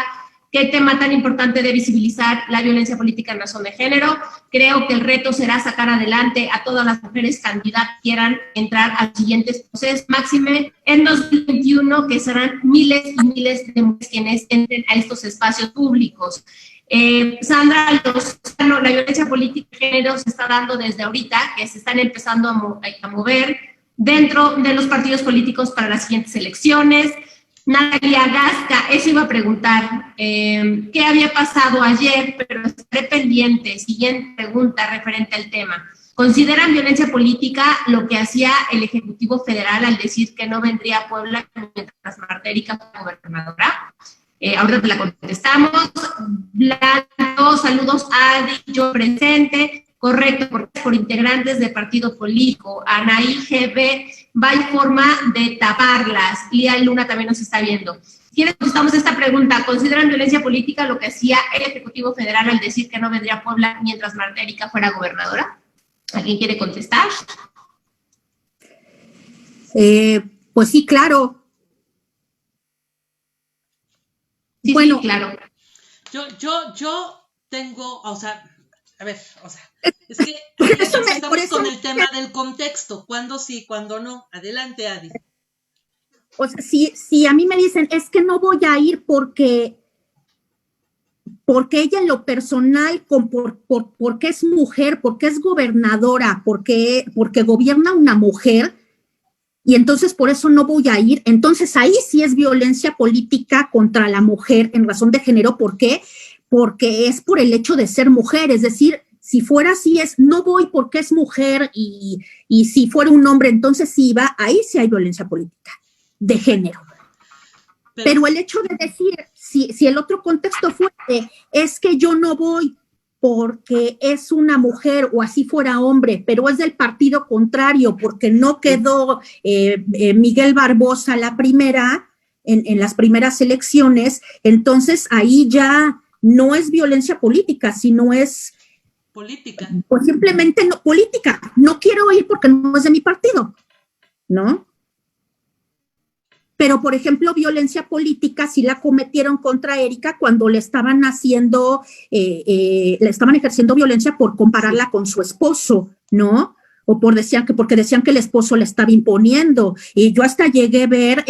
¿Qué tema tan importante de visibilizar la violencia política en razón de género? Creo que el reto será sacar adelante a todas las mujeres candidatas que quieran entrar a los siguientes procesos, máxime en 2021, que serán miles y miles de mujeres quienes entren a estos espacios públicos. Sandra Lozano, la violencia política de género se está dando desde ahorita, que se están empezando a mover dentro de los partidos políticos para las siguientes elecciones. Natalia Gasca, eso iba a preguntar, ¿qué había pasado ayer? Pero estaré pendiente. Siguiente pregunta referente al tema. ¿Consideran violencia política lo que hacía el Ejecutivo Federal al decir que no vendría a Puebla mientras Marta Erika fue gobernadora? Ahorita te la contestamos. Blanco, saludos a Adi, yo presente. Correcto, por integrantes de partido político. Anaí GB, va en forma de taparlas. Lía Luna también nos está viendo. ¿Quiénes contestamos esta pregunta? ¿Consideran violencia política lo que hacía el Ejecutivo Federal al decir que no vendría a Puebla mientras Marta Erika fuera gobernadora? ¿Alguien quiere contestar? Pues sí, claro. Sí, bueno, sí, claro. Yo tengo, o sea, a ver, o sea, es que empezamos con el tema del contexto, cuándo sí, cuándo no. Adelante, Adi. O sea, si a mí me dicen, es que no voy a ir porque ella en lo personal, porque es mujer, porque es gobernadora, porque gobierna una mujer, y entonces por eso no voy a ir, entonces ahí sí es violencia política contra la mujer en razón de género. ¿Por qué? Porque es por el hecho de ser mujer, es decir, si fuera así es, no voy porque es mujer, y si fuera un hombre, entonces sí iba, ahí sí hay violencia política de género. Pero el hecho de decir, si el otro contexto fuerte es que yo no voy porque es una mujer o así fuera hombre, pero es del partido contrario, porque no quedó Miguel Barbosa la primera, en las primeras elecciones, entonces ahí ya no es violencia política, sino es política. Pues simplemente no, política. No quiero ir porque no es de mi partido, ¿no? Pero, por ejemplo, violencia política sí la cometieron contra Erika cuando le estaban haciendo, le estaban ejerciendo violencia por compararla con su esposo, ¿no? O porque decían que el esposo le estaba imponiendo. Y yo hasta llegué a ver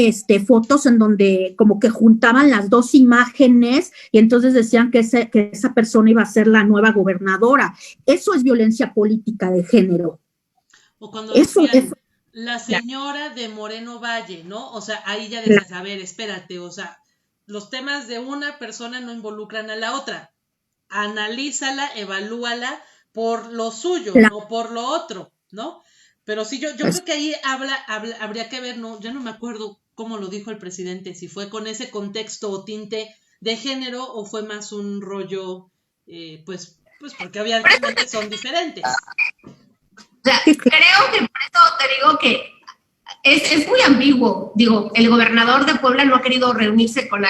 fotos en donde como que juntaban las dos imágenes y entonces decían que esa persona iba a ser la nueva gobernadora. Eso es violencia política de género. O cuando decían, la señora de Moreno Valle, ¿no? O sea, ahí ya decías, a ver, espérate, o sea, los temas de una persona no involucran a la otra. Analízala, evalúala por lo suyo, no por lo otro, ¿no? Pero sí, yo creo que ahí habría que ver, no, ya no me acuerdo cómo lo dijo el presidente, si fue con ese contexto o tinte de género o fue más un rollo, pues porque obviamente son diferentes. O sea, creo que por eso te digo que es muy ambiguo. Digo, el gobernador de Puebla no ha querido reunirse por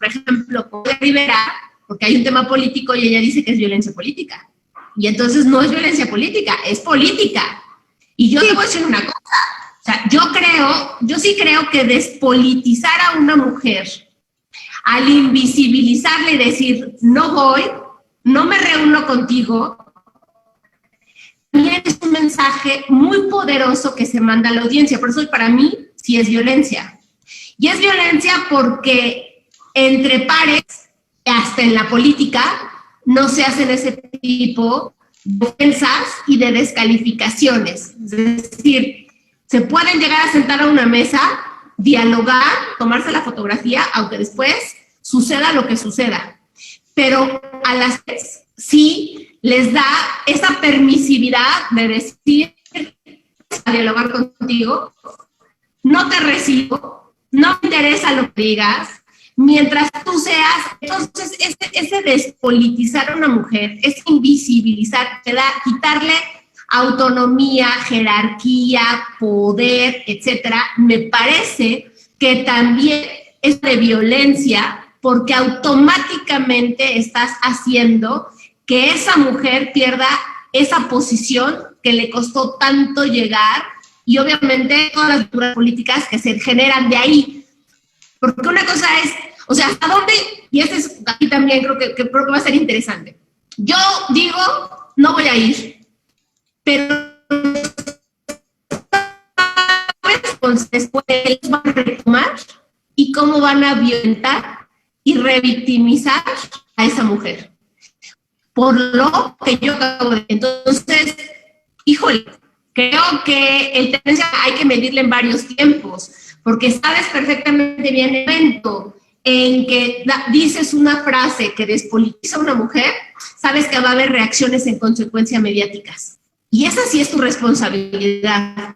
ejemplo, con Rivera, porque hay un tema político y ella dice que es violencia política. Y entonces no es violencia política, es política. Y yo te voy a decir una cosa. O sea, yo sí creo que despolitizar a una mujer al invisibilizarle y decir, no voy, no me reúno contigo, también es un mensaje muy poderoso que se manda a la audiencia. Por eso para mí sí es violencia. Y es violencia porque entre pares, hasta en la política, no se hacen ese tipo de ofensas y de descalificaciones. Es decir, se pueden llegar a sentar a una mesa, dialogar, tomarse la fotografía, aunque después suceda lo que suceda. Pero a las veces sí les da esa permisividad de decir, a dialogar contigo, no te recibo, no me interesa lo que digas, mientras tú seas. Entonces, ese despolitizar a una mujer, ese invisibilizar, quitarle autonomía, jerarquía, poder, etcétera, me parece que también es de violencia, porque automáticamente estás haciendo que esa mujer pierda esa posición que le costó tanto llegar, y obviamente todas las figuras políticas que se generan de ahí. Porque una cosa es, o sea, ¿hasta dónde? Y aquí también creo que va a ser interesante. Yo digo, no voy a ir, pero después van a retomar y cómo van a violentar y revictimizar a esa mujer. Por lo que yo acabo de... Entonces, híjole, creo que el tendencia hay que medirle en varios tiempos, porque sabes perfectamente bien el momento en que dices una frase que despolitiza a una mujer, sabes que va a haber reacciones en consecuencia mediáticas. Y esa sí es tu responsabilidad,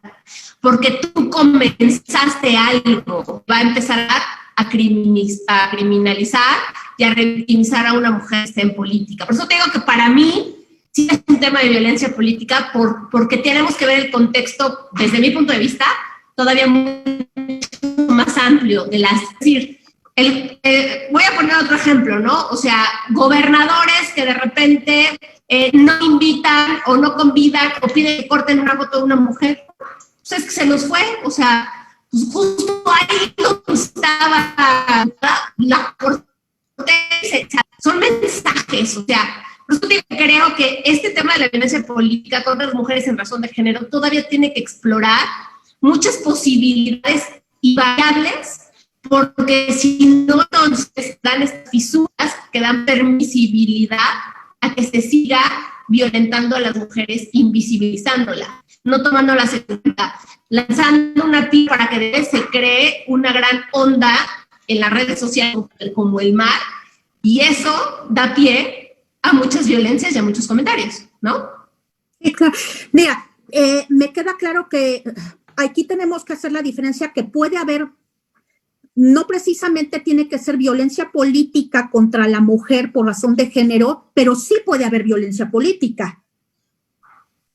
porque tú comenzaste algo, va a empezar a criminalizar y a revictimizar a una mujer que está en política. Por eso te digo que para mí sí es un tema de violencia política, porque tenemos que ver el contexto, desde mi punto de vista, todavía mucho más amplio. Es decir, voy a poner otro ejemplo, ¿no? O sea, gobernadores que de repente no invitan o no convidan o piden que corten una foto de una mujer. Pues es que se nos fue, o sea, pues justo ahí donde estaba la corte, son mensajes, o sea, por eso creo que este tema de la violencia política contra las mujeres en razón de género todavía tiene que explorar muchas posibilidades y variables, porque si no, entonces dan estas fisuras que dan permisibilidad a que se siga violentando a las mujeres, invisibilizándolas, no tomándolas en cuenta, lanzando una tira para que se cree una gran onda en las redes sociales como el mar, y eso da pie a muchas violencias y a muchos comentarios, ¿no? Mira, me queda claro que aquí tenemos que hacer la diferencia que puede haber, no precisamente tiene que ser violencia política contra la mujer por razón de género, pero sí puede haber violencia política.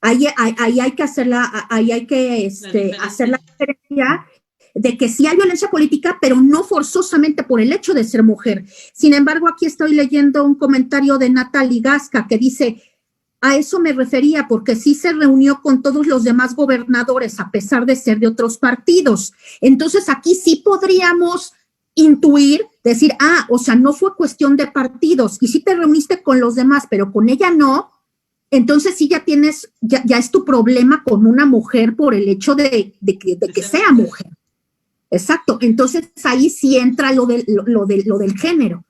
Ahí hay que hacer hacer la diferencia de que sí hay violencia política, pero no forzosamente por el hecho de ser mujer. Sin embargo, aquí estoy leyendo un comentario de Natalie Gasca que dice: a eso me refería, porque sí se reunió con todos los demás gobernadores, a pesar de ser de otros partidos. Entonces, aquí sí podríamos intuir, decir, o sea, no fue cuestión de partidos, y sí te reuniste con los demás, pero con ella no. Entonces sí ya tienes, ya es tu problema con una mujer por el hecho de que sea mujer. Exacto. Entonces ahí sí entra lo del género,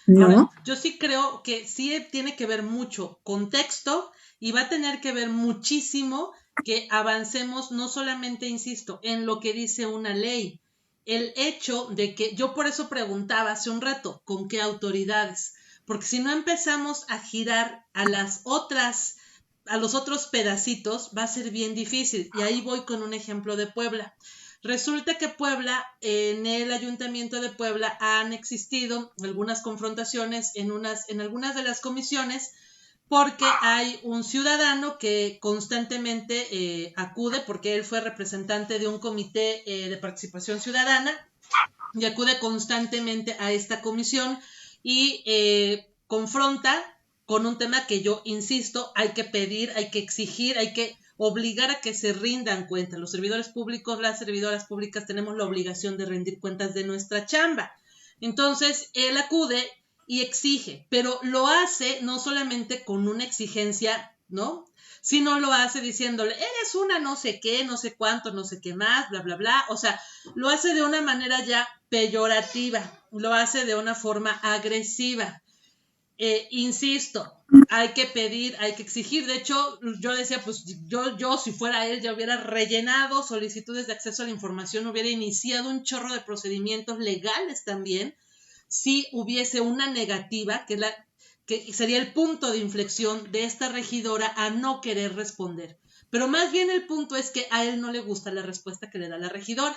¿no? Ahora, yo sí creo que sí tiene que ver mucho contexto, y va a tener que ver muchísimo que avancemos, no solamente, insisto, en lo que dice una ley. El hecho de que, yo por eso preguntaba hace un rato, ¿con qué autoridades? Porque si no empezamos a girar a los otros pedacitos, va a ser bien difícil. Y ahí voy con un ejemplo de Puebla. Resulta que Puebla, en el Ayuntamiento de Puebla, han existido algunas confrontaciones en algunas de las comisiones, porque hay un ciudadano que constantemente acude, porque él fue representante de un comité de participación ciudadana, y acude constantemente a esta comisión y confronta con un tema que yo insisto, hay que pedir, hay que exigir, hay que obligar a que se rindan cuentas. Los servidores públicos, las servidoras públicas tenemos la obligación de rendir cuentas de nuestra chamba. Entonces, él acude y exige, pero lo hace no solamente con una exigencia ¿no? Si no lo hace diciéndole, eres una no sé qué, no sé cuánto, no sé qué más, bla, bla, bla. O sea, lo hace de una manera ya peyorativa, lo hace de una forma agresiva. Insisto, hay que pedir, hay que exigir. De hecho, yo decía, pues yo si fuera él, ya hubiera rellenado solicitudes de acceso a la información, hubiera iniciado un chorro de procedimientos legales también, si hubiese una negativa, que sería el punto de inflexión de esta regidora a no querer responder. Pero más bien el punto es que a él no le gusta la respuesta que le da la regidora.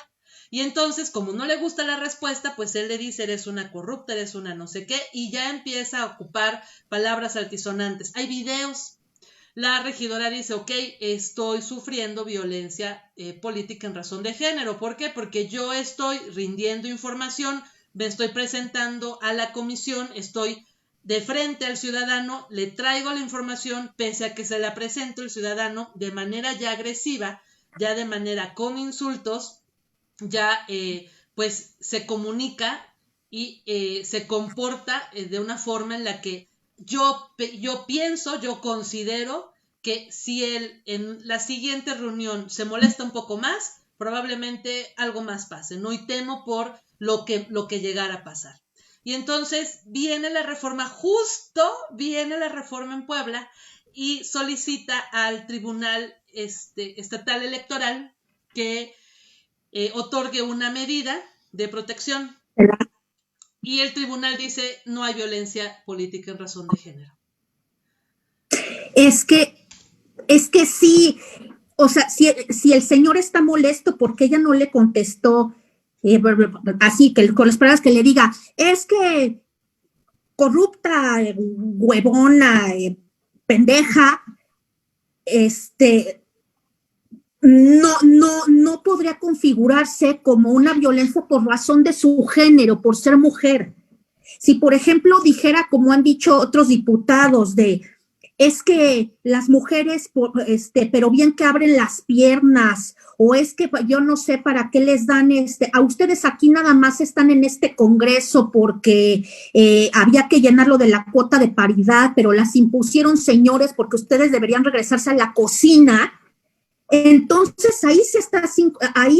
Y entonces, como no le gusta la respuesta, pues él le dice, eres una corrupta, eres una no sé qué, y ya empieza a ocupar palabras altisonantes. Hay videos. La regidora dice, ok, estoy sufriendo violencia política en razón de género. ¿Por qué? Porque yo estoy rindiendo información, me estoy presentando a la comisión, estoy de frente al ciudadano, le traigo la información, pese a que se la presento el ciudadano de manera ya agresiva, ya de manera con insultos, ya pues se comunica y se comporta de una forma en la que yo pienso, yo considero que si él en la siguiente reunión se molesta un poco más, probablemente algo más pase, ¿no? Y temo por lo que llegara a pasar. Y entonces viene la reforma en Puebla y solicita al Tribunal Estatal Electoral que otorgue una medida de protección. Y el tribunal dice, no hay violencia política en razón de género. Es que sí, o sea, si el señor está molesto porque ella no le contestó así, que con las palabras que le diga, es que corrupta, huevona, pendeja, no podría configurarse como una violencia por razón de su género, por ser mujer. Si, por ejemplo, dijera, como han dicho otros diputados, es que las mujeres, pero bien que abren las piernas, o es que yo no sé para qué les dan a ustedes aquí nada más están en este congreso porque había que llenarlo de la cuota de paridad, pero las impusieron señores porque ustedes deberían regresarse a la cocina. Entonces ahí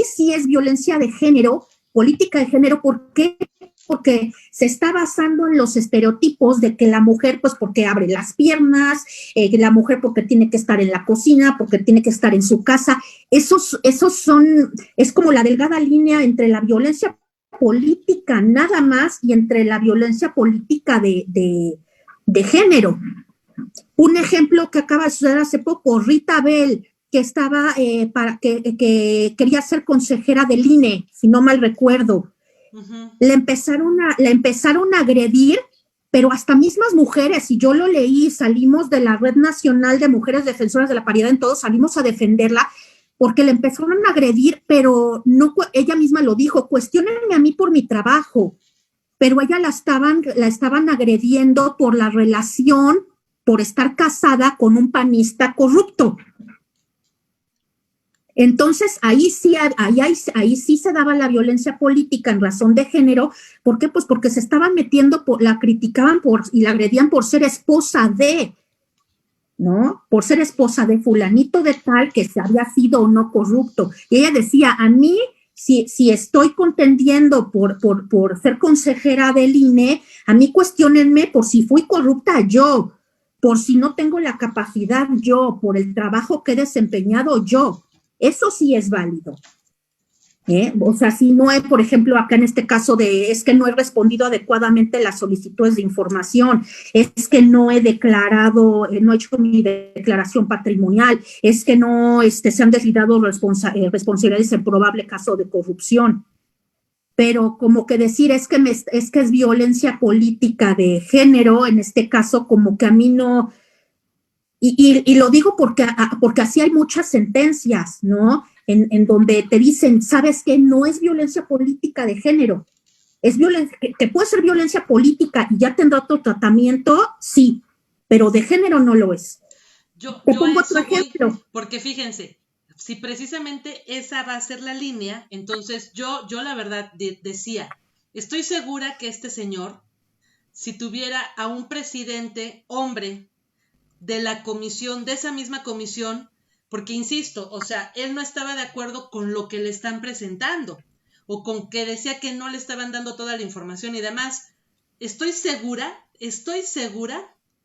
sí es violencia de género, política de género. ¿Por qué? Porque se está basando en los estereotipos de que la mujer, pues porque abre las piernas, la mujer porque tiene que estar en la cocina, porque tiene que estar en su casa. Esos es como la delgada línea entre la violencia política nada más y entre la violencia política de género. Un ejemplo que acaba de suceder hace poco, Rita Bell, que estaba que quería ser consejera del INE, si no mal recuerdo. Uh-huh. La empezaron a agredir, pero hasta mismas mujeres, y yo lo leí, salimos de la Red Nacional de Mujeres Defensoras de la Paridad en Todo, salimos a defenderla, porque la empezaron a agredir, pero no, ella misma lo dijo, cuestionenme a mí por mi trabajo, pero ella la estaban agrediendo por la relación, por estar casada con un panista corrupto. Entonces, ahí sí se daba la violencia política en razón de género. ¿Por qué? Pues porque se estaban metiendo, la criticaban y la agredían por ser esposa de, ¿no? Por ser esposa de fulanito de tal que se había sido o no corrupto. Y ella decía, a mí, si estoy contendiendo por ser consejera del INE, a mí cuestionenme por si fui corrupta yo, por si no tengo la capacidad yo, por el trabajo que he desempeñado yo. Eso sí es válido. O sea, si no hay, por ejemplo, acá en este caso es que no he respondido adecuadamente las solicitudes de información, es que no he declarado, no he hecho mi declaración patrimonial, es que no se han deslindado responsabilidades en probable caso de corrupción. Pero como que decir es que es violencia política de género, en este caso como que a mí no... Y lo digo porque así hay muchas sentencias, ¿no? En donde te dicen, ¿sabes qué? No es violencia política de género. Es violencia, que puede ser violencia política y ya tendrá otro tratamiento, sí, pero de género no lo es. Te pongo otro ejemplo. Porque fíjense, si precisamente esa va a ser la línea, entonces yo la verdad decía, estoy segura que este señor, si tuviera a un presidente hombre, de la comisión, de esa misma comisión, porque insisto, o sea, él no estaba de acuerdo con lo que le están presentando, o con que decía que no le estaban dando toda la información y demás. Estoy segura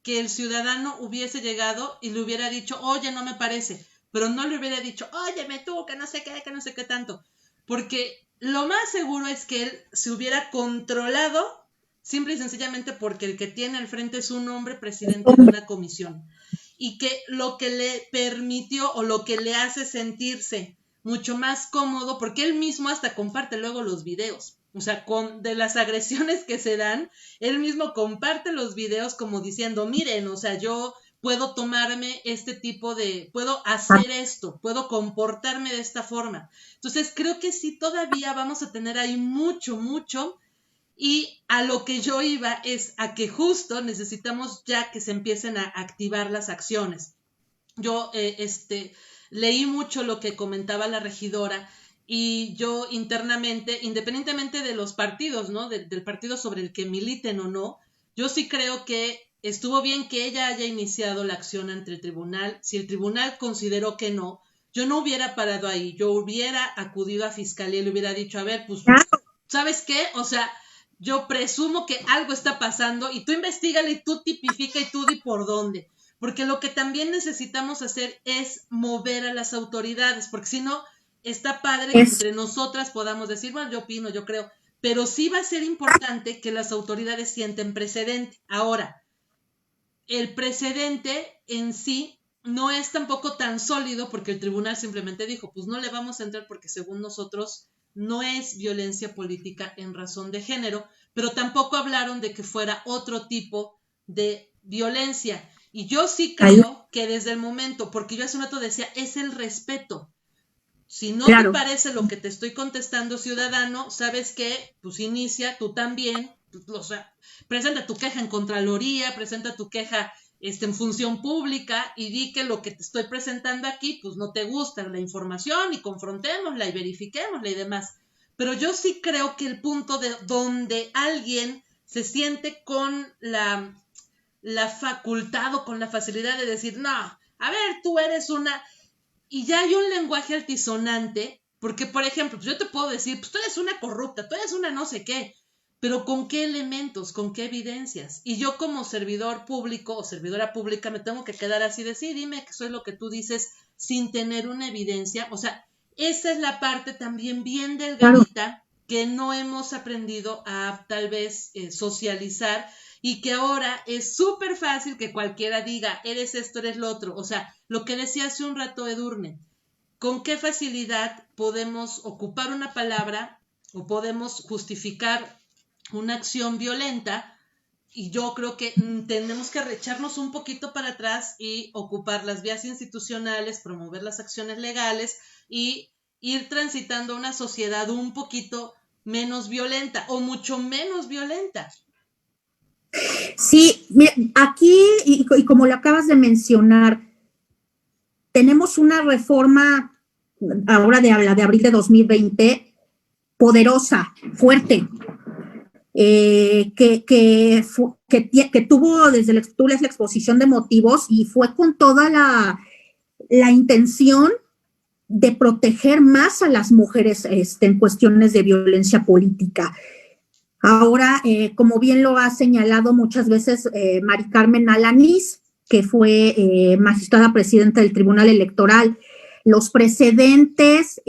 que el ciudadano hubiese llegado y le hubiera dicho, oye, no me parece, pero no le hubiera dicho, óyeme tú, que no sé qué tanto, porque lo más seguro es que él se hubiera controlado simple y sencillamente porque el que tiene al frente es un hombre presidente de una comisión, y que lo que le permitió o lo que le hace sentirse mucho más cómodo, porque él mismo hasta comparte luego los videos, o sea, de las agresiones que se dan, él mismo comparte los videos como diciendo, miren, o sea, yo puedo tomarme este tipo de, puedo hacer esto, puedo comportarme de esta forma. Entonces creo que sí todavía vamos a tener ahí mucho, y a lo que yo iba es a que justo necesitamos ya que se empiecen a activar las acciones. Yo leí mucho lo que comentaba la regidora, y yo internamente, independientemente de los partidos, ¿no? Del partido sobre el que militen o no, yo sí creo que estuvo bien que ella haya iniciado la acción ante el tribunal. Si el tribunal consideró que no, yo no hubiera parado ahí, yo hubiera acudido a fiscalía y le hubiera dicho, a ver, pues, ¿sabes qué? O sea, yo presumo que algo está pasando y tú investígale y tú tipifica y tú di por dónde. Porque lo que también necesitamos hacer es mover a las autoridades, porque si no, está padre que entre nosotras podamos decir, bueno, yo opino, yo creo, pero sí va a ser importante que las autoridades sienten precedente. Ahora, el precedente en sí no es tampoco tan sólido, porque el tribunal simplemente dijo, pues no le vamos a entrar porque según nosotros no es violencia política en razón de género, pero tampoco hablaron de que fuera otro tipo de violencia. Y yo sí creo que desde el momento, porque yo hace un rato decía, es el respeto. Si no te parece lo que te estoy contestando, ciudadano, ¿sabes qué? Pues inicia, tú también, o sea, presenta tu queja en Contraloría, presenta tu queja en función pública y di que lo que te estoy presentando aquí, pues no te gusta la información y confrontémosla y verifiquémosla y demás. Pero yo sí creo que el punto de donde alguien se siente con la facultad o con la facilidad de decir, no, a ver, tú eres una... Y ya hay un lenguaje altisonante, porque, por ejemplo, pues yo te puedo decir, pues tú eres una corrupta, tú eres una no sé qué, pero ¿con qué elementos, con qué evidencias? Y yo como servidor público o servidora pública me tengo que quedar así de, sí, dime que soy lo que tú dices sin tener una evidencia. O sea, esa es la parte también bien delgadita que no hemos aprendido a tal vez socializar, y que ahora es súper fácil que cualquiera diga, eres esto, eres lo otro. O sea, lo que decía hace un rato Edurne, ¿con qué facilidad podemos ocupar una palabra o podemos justificar una acción violenta? Y yo creo que tenemos que echarnos un poquito para atrás y ocupar las vías institucionales, promover las acciones legales y ir transitando una sociedad un poquito menos violenta o mucho menos violenta. Sí, aquí, y como lo acabas de mencionar, tenemos una reforma ahora de abril de 2020 poderosa, fuerte, que tuvo desde tú lees la exposición de motivos y fue con toda la intención de proteger más a las mujeres en cuestiones de violencia política. Ahora, como bien lo ha señalado muchas veces Mari Carmen Alanís, que fue magistrada presidenta del Tribunal Electoral, los precedentes,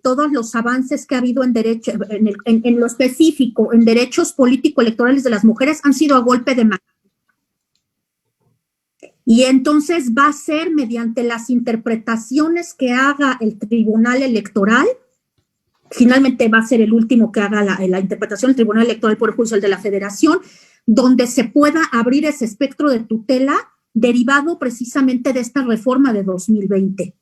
todos los avances que ha habido en derecho, en lo específico, en derechos político-electorales de las mujeres han sido a golpe de mano. Y entonces va a ser mediante las interpretaciones que haga el Tribunal Electoral. Finalmente va a ser el último que haga la interpretación del Tribunal Electoral Poder Judicial de la Federación, donde se pueda abrir ese espectro de tutela derivado precisamente de esta reforma de 2020.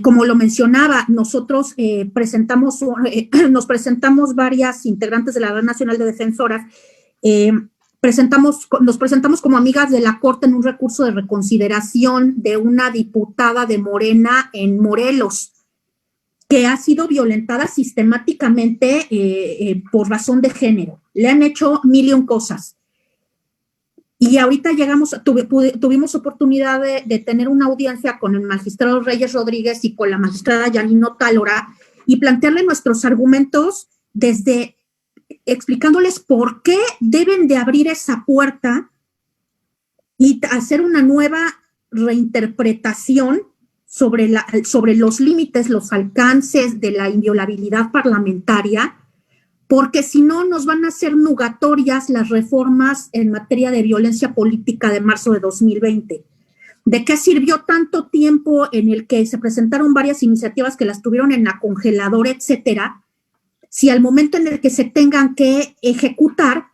Como lo mencionaba, nosotros nos presentamos varias integrantes de la Red Nacional de Defensoras, nos presentamos como amigas de la Corte en un recurso de reconsideración de una diputada de Morena en Morelos, que ha sido violentada sistemáticamente por razón de género. Le han hecho 1,000,000 cosas. Y ahorita tuvimos oportunidad de tener una audiencia con el magistrado Reyes Rodríguez y con la magistrada Yanino Tálora y plantearle nuestros argumentos desde explicándoles por qué deben de abrir esa puerta y hacer una nueva reinterpretación sobre los límites, los alcances de la inviolabilidad parlamentaria, porque si no nos van a hacer nugatorias las reformas en materia de violencia política de marzo de 2020. ¿De qué sirvió tanto tiempo en el que se presentaron varias iniciativas que las tuvieron en la congeladora, etcétera, si al momento en el que se tengan que ejecutar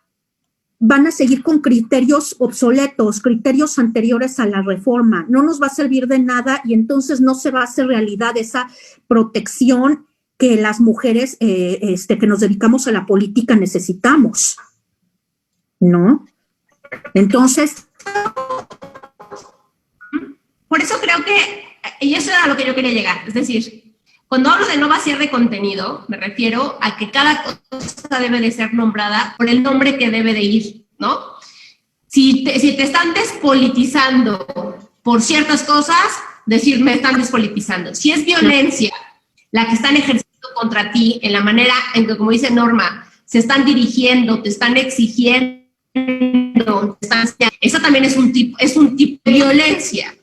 van a seguir con criterios obsoletos, criterios anteriores a la reforma? No nos va a servir de nada y entonces no se va a hacer realidad esa protección que las mujeres que nos dedicamos a la política necesitamos, ¿no? Entonces... Por eso creo que, y eso era a lo que yo quería llegar, es decir, cuando hablo de no vaciar de contenido, me refiero a que cada cosa debe de ser nombrada por el nombre que debe de ir, ¿no? Si te están despolitizando por ciertas cosas, decir me están despolitizando. Si es violencia la que están ejerciendo contra ti, en la manera en que, como dice Norma, se están dirigiendo, te están exigiendo, eso también es un tipo de violencia.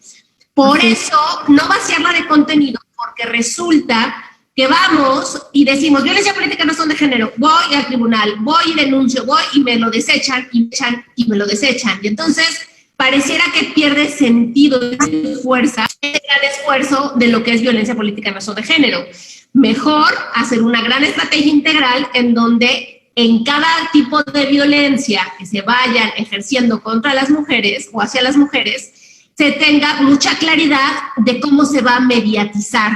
Por eso, no vaciarla de contenido, porque resulta que vamos y decimos, violencia política no son de género, voy al tribunal, voy y denuncio, voy y me lo desechan, y me lo desechan. Y entonces, pareciera que pierde sentido y fuerza el gran esfuerzo de lo que es violencia política no son de género. Mejor hacer una gran estrategia integral en donde en cada tipo de violencia que se vayan ejerciendo contra las mujeres o hacia las mujeres, se tenga mucha claridad de cómo se va a mediatizar,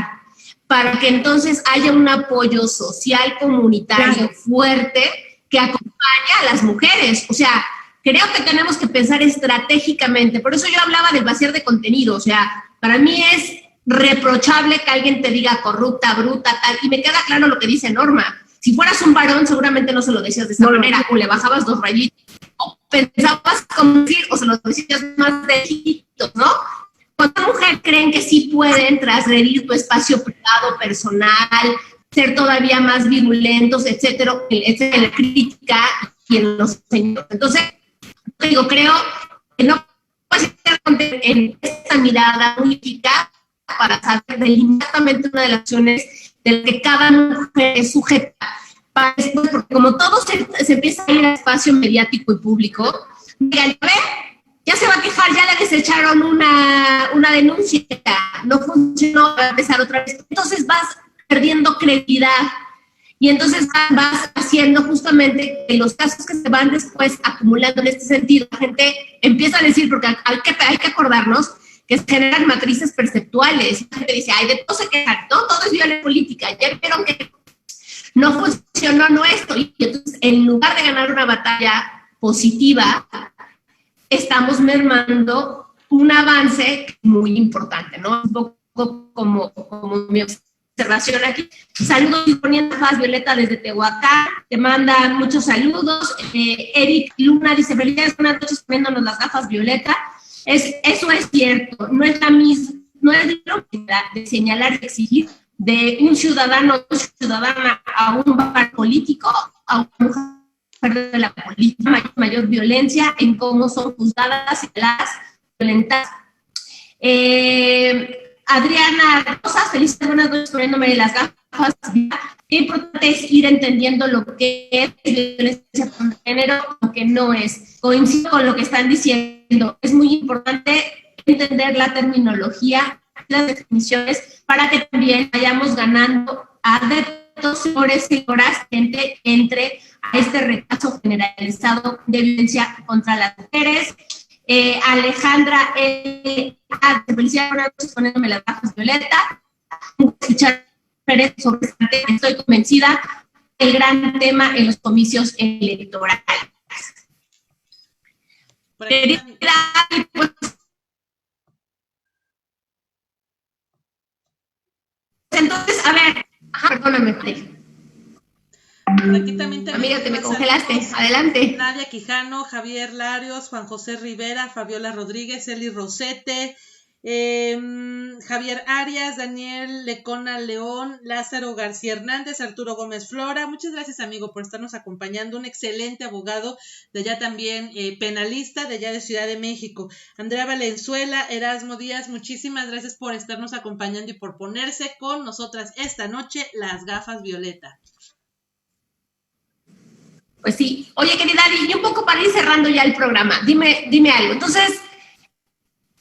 para que entonces haya un apoyo social comunitario fuerte que acompañe a las mujeres. O sea, creo que tenemos que pensar estratégicamente. Por eso yo hablaba del vaciar de contenido. O sea, para mí es reprochable que alguien te diga corrupta, bruta, tal, y me queda claro lo que dice Norma. Si fueras un varón, seguramente no se lo decías de esa manera, o le bajabas 2 rayitos, o pensabas como decir, o se lo decías más derechitos, ¿no? Cuando mujer creen que sí pueden transgredir tu espacio privado, personal, ser todavía más virulentos, etcétera, en la crítica y en los señores. Entonces, digo, creo que no puede ser en esta mirada única para saber delimitadamente una de las acciones de las que cada mujer es sujeta. Para después, porque como todo se empieza a ir al espacio mediático y público, digan, ya se va a quejar, ya le desecharon una denuncia, no funcionó, va a empezar otra vez. Entonces vas perdiendo credibilidad y entonces vas haciendo justamente que los casos que se van después acumulando en este sentido, la gente empieza a decir, porque hay que acordarnos que se generan matrices perceptuales. La gente dice, ay, de todo se quejan, no, todo es violencia política, ya vieron que no funcionó nuestro. Y entonces, en lugar de ganar una batalla positiva, estamos mermando un avance muy importante, ¿no? Un poco como mi observación aquí. Saludos y poniendo paz, Violeta, desde Tehuacán. Te mandan muchos saludos. Eric Luna dice, felicidades, buenas noches, poniéndonos las gafas, Violeta. Eso es cierto, no es la misma, no es lo de señalar y exigir de un ciudadano o ciudadana a un bar político, a una mujer de la política, mayor violencia en cómo son juzgadas y las violentadas. Adriana Rosas, felices buenas noches poniéndome las gafas. Qué importante es ir entendiendo lo que es violencia por género, lo que no es. Coincido con lo que están diciendo. Es muy importante entender la terminología, las definiciones, para que también vayamos ganando adeptos, seguidores, gente entre a este rechazo generalizado de violencia contra las mujeres. Alejandra, felicidades, buenas noches poniéndome las gafas, Violeta. Escuchar sobre este tema, estoy convencida del gran tema en los comicios electorales. Entonces, a ver, perdóname. Por aquí también Amiga, te me congelaste. Adelante. Nadia Quijano, Javier Larios, Juan José Rivera, Fabiola Rodríguez, Eli Rosete, Javier Arias, Daniel Lecona León, Lázaro García Hernández, Arturo Gómez Flora. Muchas gracias, amigo, por estarnos acompañando. Un excelente abogado, de allá también penalista, de allá de Ciudad de México. Andrea Valenzuela, Erasmo Díaz, muchísimas gracias por estarnos acompañando y por ponerse con nosotras esta noche las gafas violeta. Pues sí. Oye, querida Ari, y un poco para ir cerrando ya el programa, dime algo. Entonces,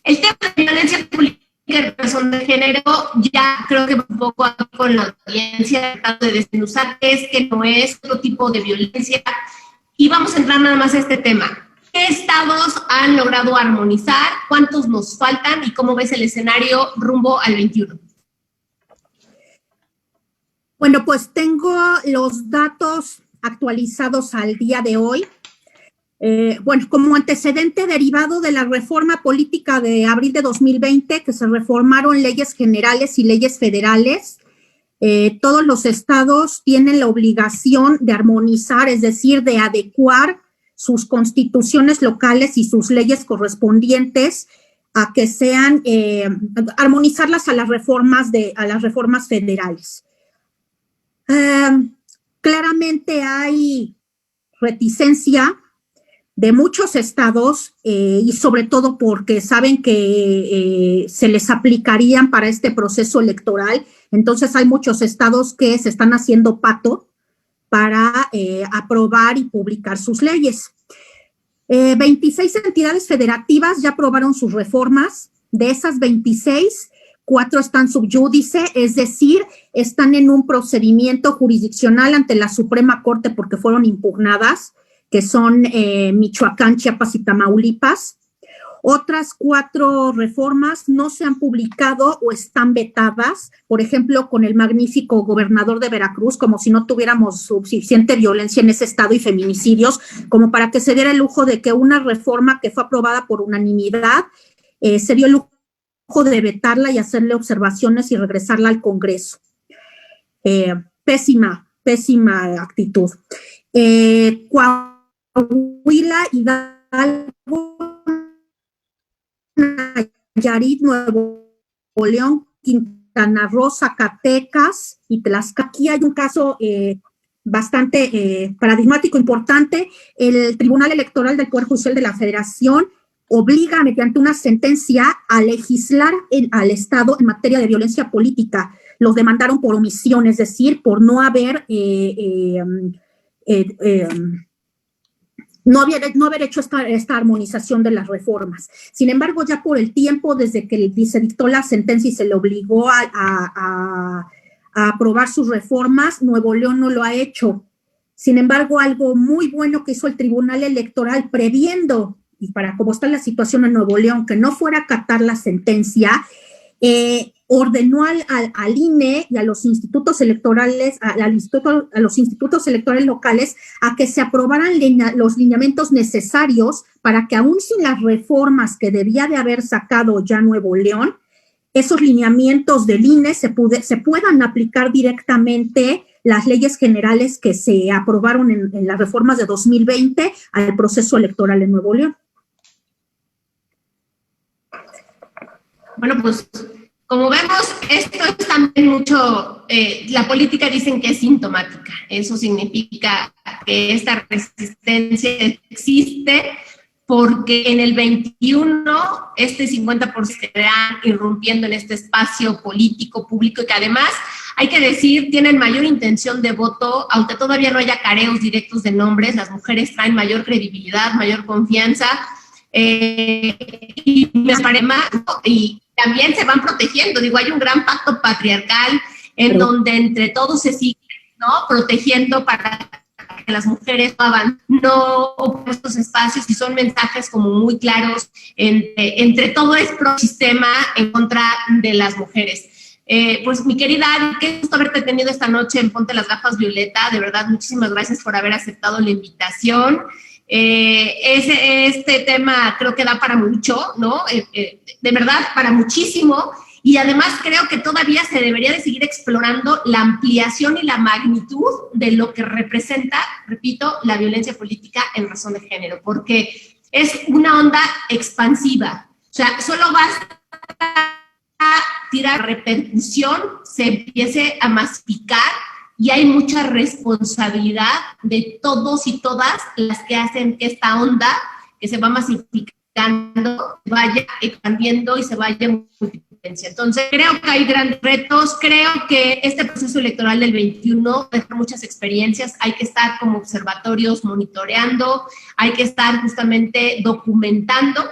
el tema de violencia política y razón de género, ya creo que un poco con la audiencia, tratando de desmenuzar qué es, qué no es, otro tipo de violencia. Y vamos a entrar nada más a este tema. ¿Qué estados han logrado armonizar? ¿Cuántos nos faltan? ¿Y cómo ves el escenario rumbo al 21? Bueno, pues tengo los datos actualizados al día de hoy. Bueno, como antecedente derivado de la reforma política de abril de 2020, que se reformaron leyes generales y leyes federales, todos los estados tienen la obligación de armonizar, es decir, de adecuar sus constituciones locales y sus leyes correspondientes a que sean, armonizarlas a las reformas federales. Claramente hay reticencia de muchos estados y sobre todo porque saben que se les aplicarían para este proceso electoral. Entonces hay muchos estados que se están haciendo pato para aprobar y publicar sus leyes. 26 entidades federativas ya aprobaron sus reformas. De esas 26, 4 están subyúdice, es decir, están en un procedimiento jurisdiccional ante la Suprema Corte porque fueron impugnadas, que son Michoacán, Chiapas y Tamaulipas. Otras 4 reformas no se han publicado o están vetadas, por ejemplo, con el magnífico gobernador de Veracruz, como si no tuviéramos suficiente violencia en ese estado y feminicidios, como para que se diera el lujo de que una reforma que fue aprobada por unanimidad se dio el lujo de vetarla y hacerle observaciones y regresarla al Congreso. Pésima actitud. Coahuila, Hidalgo, Nayarit, Nuevo León, Quintana Roo, Zacatecas y Tlaxcala. Aquí hay un caso bastante paradigmático, importante. El Tribunal Electoral del Poder Judicial de la Federación obliga mediante una sentencia a legislar al Estado en materia de violencia política. Los demandaron por omisión, es decir, por no haber hecho esta armonización de las reformas. Sin embargo, ya por el tiempo, desde que se dictó la sentencia y se le obligó a aprobar sus reformas, Nuevo León no lo ha hecho. Sin embargo, algo muy bueno que hizo el Tribunal Electoral, previendo, y para cómo está la situación en Nuevo León, que no fuera a acatar la sentencia, ordenó al INE y a los institutos electorales, a los institutos electorales locales, a que se aprobaran los lineamientos necesarios para que, aún sin las reformas que debía de haber sacado ya Nuevo León, esos lineamientos del INE se puedan aplicar directamente las leyes generales que se aprobaron en las reformas de 2020 al proceso electoral en Nuevo León. Bueno, pues como vemos, esto es también mucho, la política dicen que es sintomática. Eso significa que esta resistencia existe porque en el 21 este 50% estará irrumpiendo en este espacio político, público, y que además, hay que decir, tienen mayor intención de voto, aunque todavía no haya careos directos de nombres. Las mujeres traen mayor credibilidad, mayor confianza, y también se van protegiendo. Digo, hay un gran pacto patriarcal en donde entre todos se siguen, ¿no?, protegiendo para que las mujeres no ocupen estos espacios, y son mensajes como muy claros entre todo este sistema en contra de las mujeres. Pues mi querida Ari, qué gusto haberte tenido esta noche en Ponte las Gafas Violeta. De verdad, muchísimas gracias por haber aceptado la invitación. Este tema creo que da para mucho, ¿no? De verdad, para muchísimo. Y además creo que todavía se debería de seguir explorando la ampliación y la magnitud de lo que representa, repito, la violencia política en razón de género, porque es una onda expansiva. O sea, solo basta tirar repercusión, se empiece a masificar y hay mucha responsabilidad de todos y todas las que hacen que esta onda que se va masificando vaya expandiendo y se vaya multiplicando. Entonces, creo que hay grandes retos, creo que este proceso electoral del 21 deja muchas experiencias, hay que estar como observatorios monitoreando, hay que estar justamente documentando,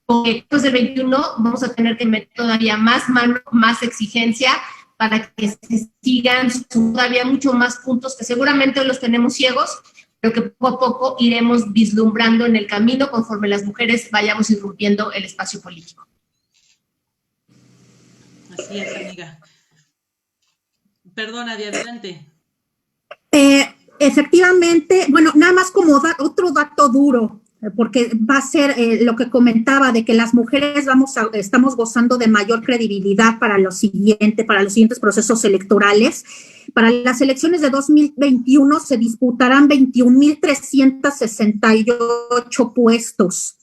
porque después del 21 vamos a tener que meter todavía más mano, más exigencia para que se sigan todavía mucho más puntos que seguramente hoy los tenemos ciegos, pero que poco a poco iremos vislumbrando en el camino conforme las mujeres vayamos irrumpiendo el espacio político. Así es, amiga. Perdona, Adi, adelante. Efectivamente, bueno, nada más como otro dato duro, porque va a ser lo que comentaba de que las mujeres estamos gozando de mayor credibilidad para los siguientes procesos electorales. Para las elecciones de 2021 se disputarán 21,368 puestos.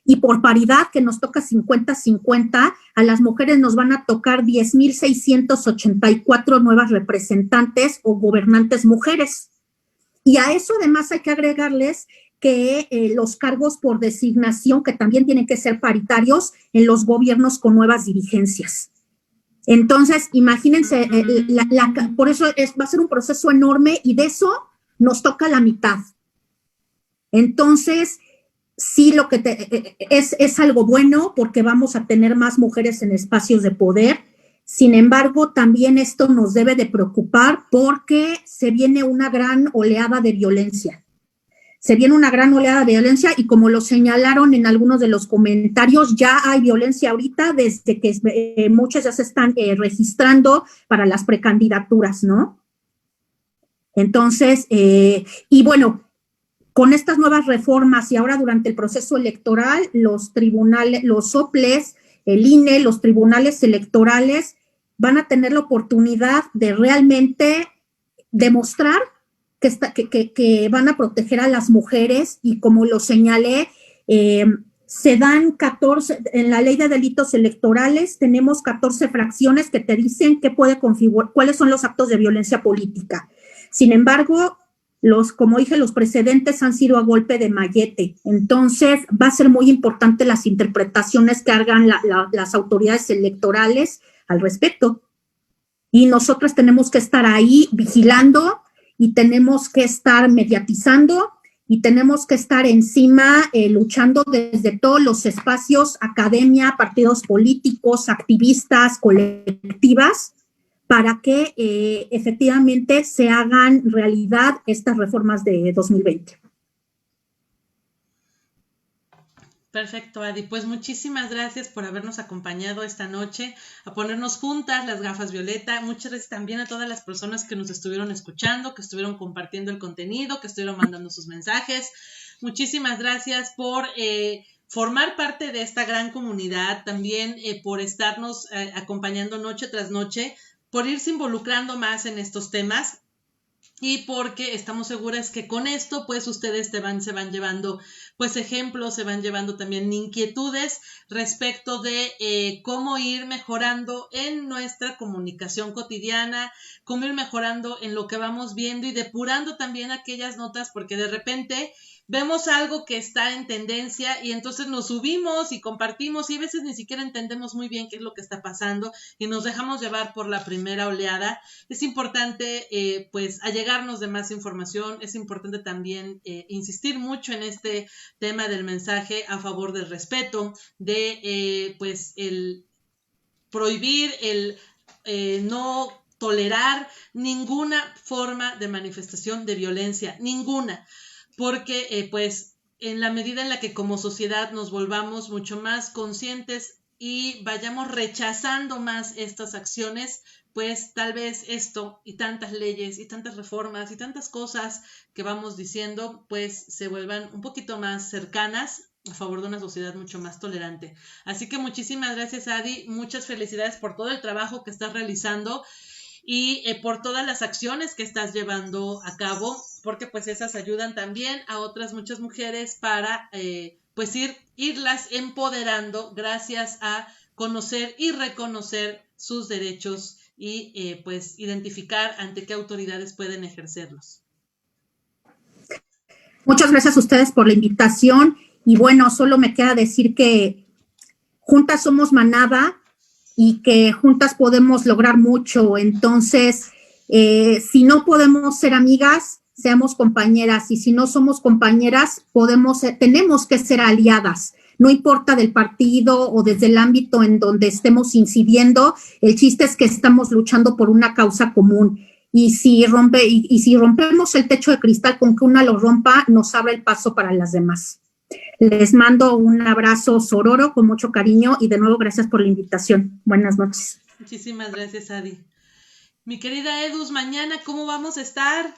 Y por paridad, que nos toca 50-50, a las mujeres nos van a tocar 10,684 nuevas representantes o gobernantes mujeres. Y a eso además hay que agregarles que los cargos por designación, que también tienen que ser paritarios en los gobiernos con nuevas dirigencias. Entonces, imagínense, por eso va a ser un proceso enorme y de eso nos toca la mitad. Entonces, sí, lo que es algo bueno porque vamos a tener más mujeres en espacios de poder. Sin embargo, también esto nos debe de preocupar porque se viene una gran oleada de violencia. Y como lo señalaron en algunos de los comentarios, ya hay violencia ahorita desde que muchas ya se están registrando para las precandidaturas, ¿no? Entonces, y bueno, con estas nuevas reformas y ahora durante el proceso electoral, los tribunales, los soples, el INE, los tribunales electorales van a tener la oportunidad de realmente demostrar que van a proteger a las mujeres y como lo señalé, se dan 14, en la ley de delitos electorales tenemos 14 fracciones que te dicen qué puede configurar, cuáles son los actos de violencia política. Sin embargo, como dije, los precedentes han sido a golpe de mallete. Entonces, va a ser muy importante las interpretaciones que hagan las autoridades electorales al respecto. Y nosotras tenemos que estar ahí vigilando y tenemos que estar mediatizando y tenemos que estar encima luchando desde todos los espacios, academia, partidos políticos, activistas, colectivas, para que efectivamente se hagan realidad estas reformas de 2020. Perfecto, Adi. Pues muchísimas gracias por habernos acompañado esta noche, a ponernos juntas las gafas violeta. Muchas gracias también a todas las personas que nos estuvieron escuchando, que estuvieron compartiendo el contenido, que estuvieron mandando sus mensajes. Muchísimas gracias por formar parte de esta gran comunidad, también por estarnos acompañando noche tras noche, por irse involucrando más en estos temas. Y porque estamos seguras que con esto, pues ustedes se van llevando, pues ejemplos, se van llevando también inquietudes respecto de cómo ir mejorando en nuestra comunicación cotidiana, cómo ir mejorando en lo que vamos viendo y depurando también aquellas notas, porque de repente vemos algo que está en tendencia y entonces nos subimos y compartimos y a veces ni siquiera entendemos muy bien qué es lo que está pasando y nos dejamos llevar por la primera oleada. Es importante pues allegarnos de más información, es importante también insistir mucho en este tema del mensaje a favor del respeto, de pues el prohibir, el no tolerar ninguna forma de manifestación de violencia, ninguna. Porque pues en la medida en la que como sociedad nos volvamos mucho más conscientes y vayamos rechazando más estas acciones, pues tal vez esto y tantas leyes y tantas reformas y tantas cosas que vamos diciendo, pues se vuelvan un poquito más cercanas a favor de una sociedad mucho más tolerante. Así que muchísimas gracias, Adi, muchas felicidades por todo el trabajo que estás realizando y por todas las acciones que estás llevando a cabo, porque pues esas ayudan también a otras muchas mujeres para pues irlas empoderando gracias a conocer y reconocer sus derechos y pues identificar ante qué autoridades pueden ejercerlos. Muchas gracias a ustedes por la invitación y bueno, solo me queda decir que juntas somos manada y que juntas podemos lograr mucho. Entonces, si no podemos ser amigas, seamos compañeras, y si no somos compañeras, tenemos que ser aliadas. No importa del partido o desde el ámbito en donde estemos incidiendo, el chiste es que estamos luchando por una causa común. Y si rompemos el techo de cristal, con que una lo rompa, nos abre el paso para las demás. Les mando un abrazo sororo con mucho cariño y de nuevo gracias por la invitación. Buenas noches. Muchísimas gracias, Adi. Mi querida Edus, mañana, ¿cómo vamos a estar?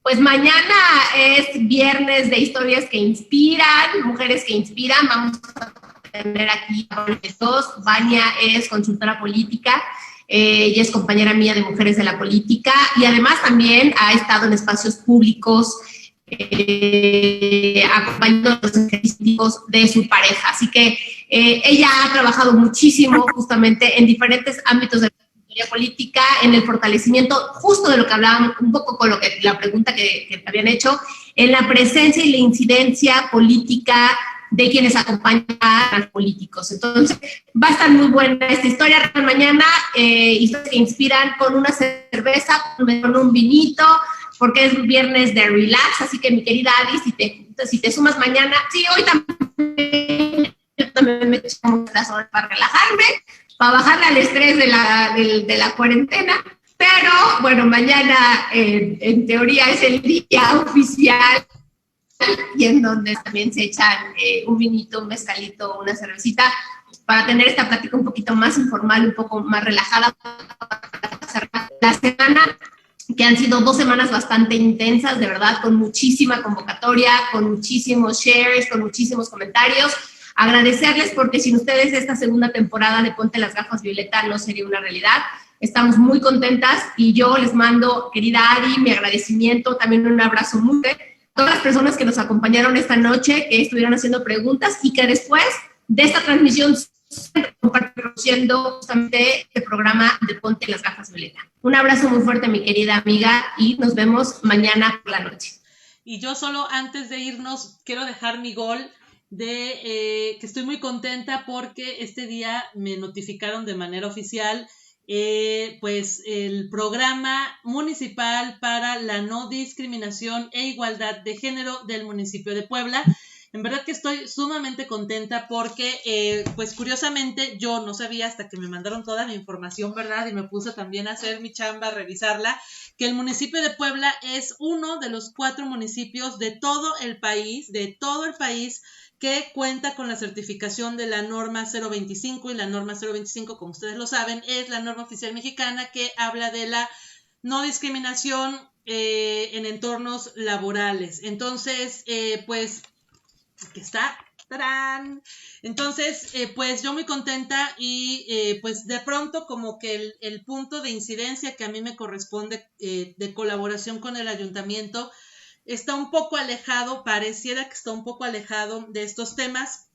Pues mañana es viernes de historias que inspiran, mujeres que inspiran. Vamos a tener aquí a dos. Vania es consultora política. Ella es compañera mía de Mujeres de la Política y además también ha estado en espacios públicos acompañando a los ejercicios de su pareja. Así que ella ha trabajado muchísimo justamente en diferentes ámbitos de la consultoría política, en el fortalecimiento justo de lo que hablábamos un poco con la pregunta que te habían hecho, en la presencia y la incidencia política de quienes acompañan a los políticos. Entonces, va a estar muy buena esta historia mañana, historias que inspiran con una cerveza, con un vinito, porque es viernes de relax, así que mi querida Adi, si te sumas mañana, sí, hoy también, yo también me echo unas horas para relajarme, para bajarle al estrés de la cuarentena, pero bueno, mañana en teoría es el día oficial y en donde también se echan un vinito, un mezcalito, una cervecita, para tener esta plática un poquito más informal, un poco más relajada. La semana, que han sido 2 semanas bastante intensas, de verdad, con muchísima convocatoria, con muchísimos shares, con muchísimos comentarios. Agradecerles porque sin ustedes esta segunda temporada de Ponte las Gafas Violeta no sería una realidad. Estamos muy contentas y yo les mando, querida Adi, mi agradecimiento, también un abrazo muy fuerte todas las personas que nos acompañaron esta noche, que estuvieron haciendo preguntas y que después de esta transmisión compartiendo justamente el programa de Ponte las Gafas Violeta. Un abrazo muy fuerte, mi querida amiga, y nos vemos mañana por la noche. Y yo solo antes de irnos quiero dejar mi gol de que estoy muy contenta porque este día me notificaron de manera oficial pues el programa municipal para la no discriminación e igualdad de género del municipio de Puebla. En verdad que estoy sumamente contenta porque, pues curiosamente, yo no sabía hasta que me mandaron toda mi información, ¿verdad? Y me puse también a hacer mi chamba, a revisarla, que el municipio de Puebla es uno de los 4 municipios de todo el país, que cuenta con la certificación de la norma 025, y la norma 025, como ustedes lo saben, es la norma oficial mexicana que habla de la no discriminación en entornos laborales. Entonces, pues, aquí está. ¡Tarán! Entonces, pues yo muy contenta y pues de pronto como que el punto de incidencia que a mí me corresponde de colaboración con el ayuntamiento está un poco alejado, pareciera que está un poco alejado de estos temas,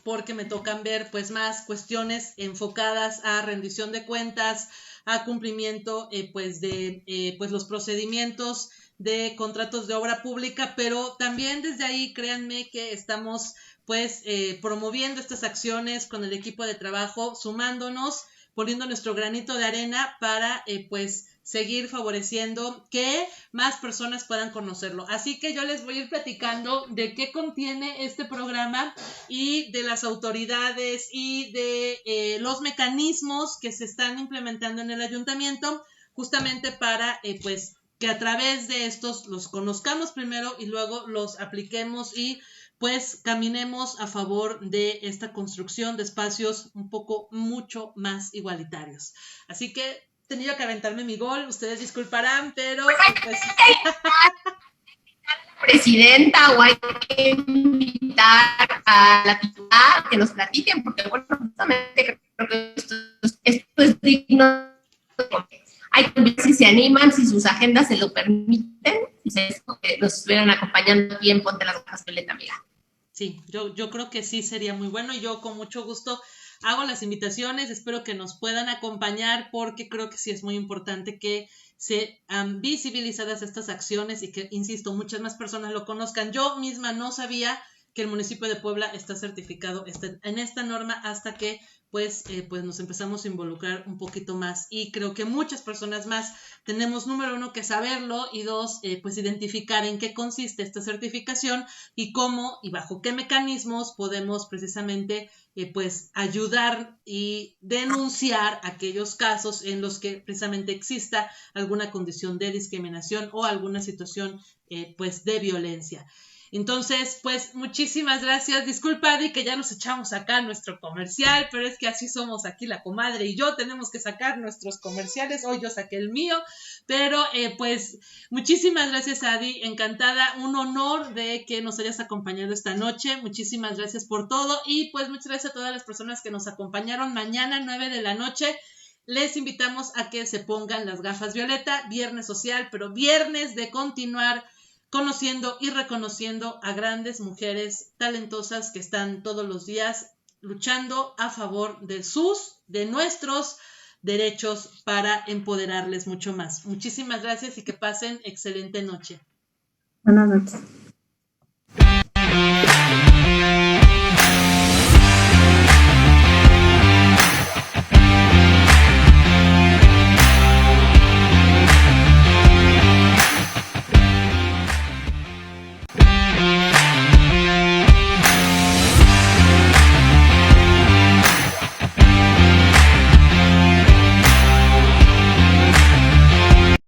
porque me tocan ver pues más cuestiones enfocadas a rendición de cuentas, a cumplimiento pues de pues los procedimientos de contratos de obra pública, pero también desde ahí créanme que estamos pues promoviendo estas acciones con el equipo de trabajo, sumándonos, poniendo nuestro granito de arena para pues seguir favoreciendo que más personas puedan conocerlo. Así que yo les voy a ir platicando de qué contiene este programa y de las autoridades y de los mecanismos que se están implementando en el ayuntamiento justamente para pues que a través de estos los conozcamos primero y luego los apliquemos y pues caminemos a favor de esta construcción de espacios un poco mucho más igualitarios. Así que tenía que aventarme mi gol, ustedes disculparán, pero pues... presidenta o hay que invitar a la titular que nos platiquen, porque bueno, justamente creo que esto es digno. Hay que ver si se animan, si sus agendas se lo permiten, y que nos estuvieran acompañando aquí en Ponte las Gafas Violeta, amiga. Sí, yo creo que sí sería muy bueno y yo con mucho gusto hago las invitaciones, espero que nos puedan acompañar porque creo que sí es muy importante que se visibilizadas estas acciones y que, insisto, muchas más personas lo conozcan. Yo misma no sabía que el municipio de Puebla está certificado en esta norma hasta que pues nos empezamos a involucrar un poquito más y creo que muchas personas más tenemos, número uno, que saberlo y dos, pues identificar en qué consiste esta certificación y cómo y bajo qué mecanismos podemos precisamente pues ayudar y denunciar aquellos casos en los que precisamente exista alguna condición de discriminación o alguna situación pues de violencia. Entonces, pues muchísimas gracias. Disculpa, Adi, que ya nos echamos acá nuestro comercial, pero es que así somos aquí la comadre y yo, tenemos que sacar nuestros comerciales. Hoy yo saqué el mío, pero pues muchísimas gracias, Adi. Encantada, un honor de que nos hayas acompañado esta noche. Muchísimas gracias por todo y pues muchas gracias a todas las personas que nos acompañaron mañana 9 de la noche. Les invitamos a que se pongan las gafas violeta, viernes social, pero viernes de continuar conociendo y reconociendo a grandes mujeres talentosas que están todos los días luchando a favor de nuestros derechos para empoderarles mucho más. Muchísimas gracias y que pasen excelente noche. Buenas noches.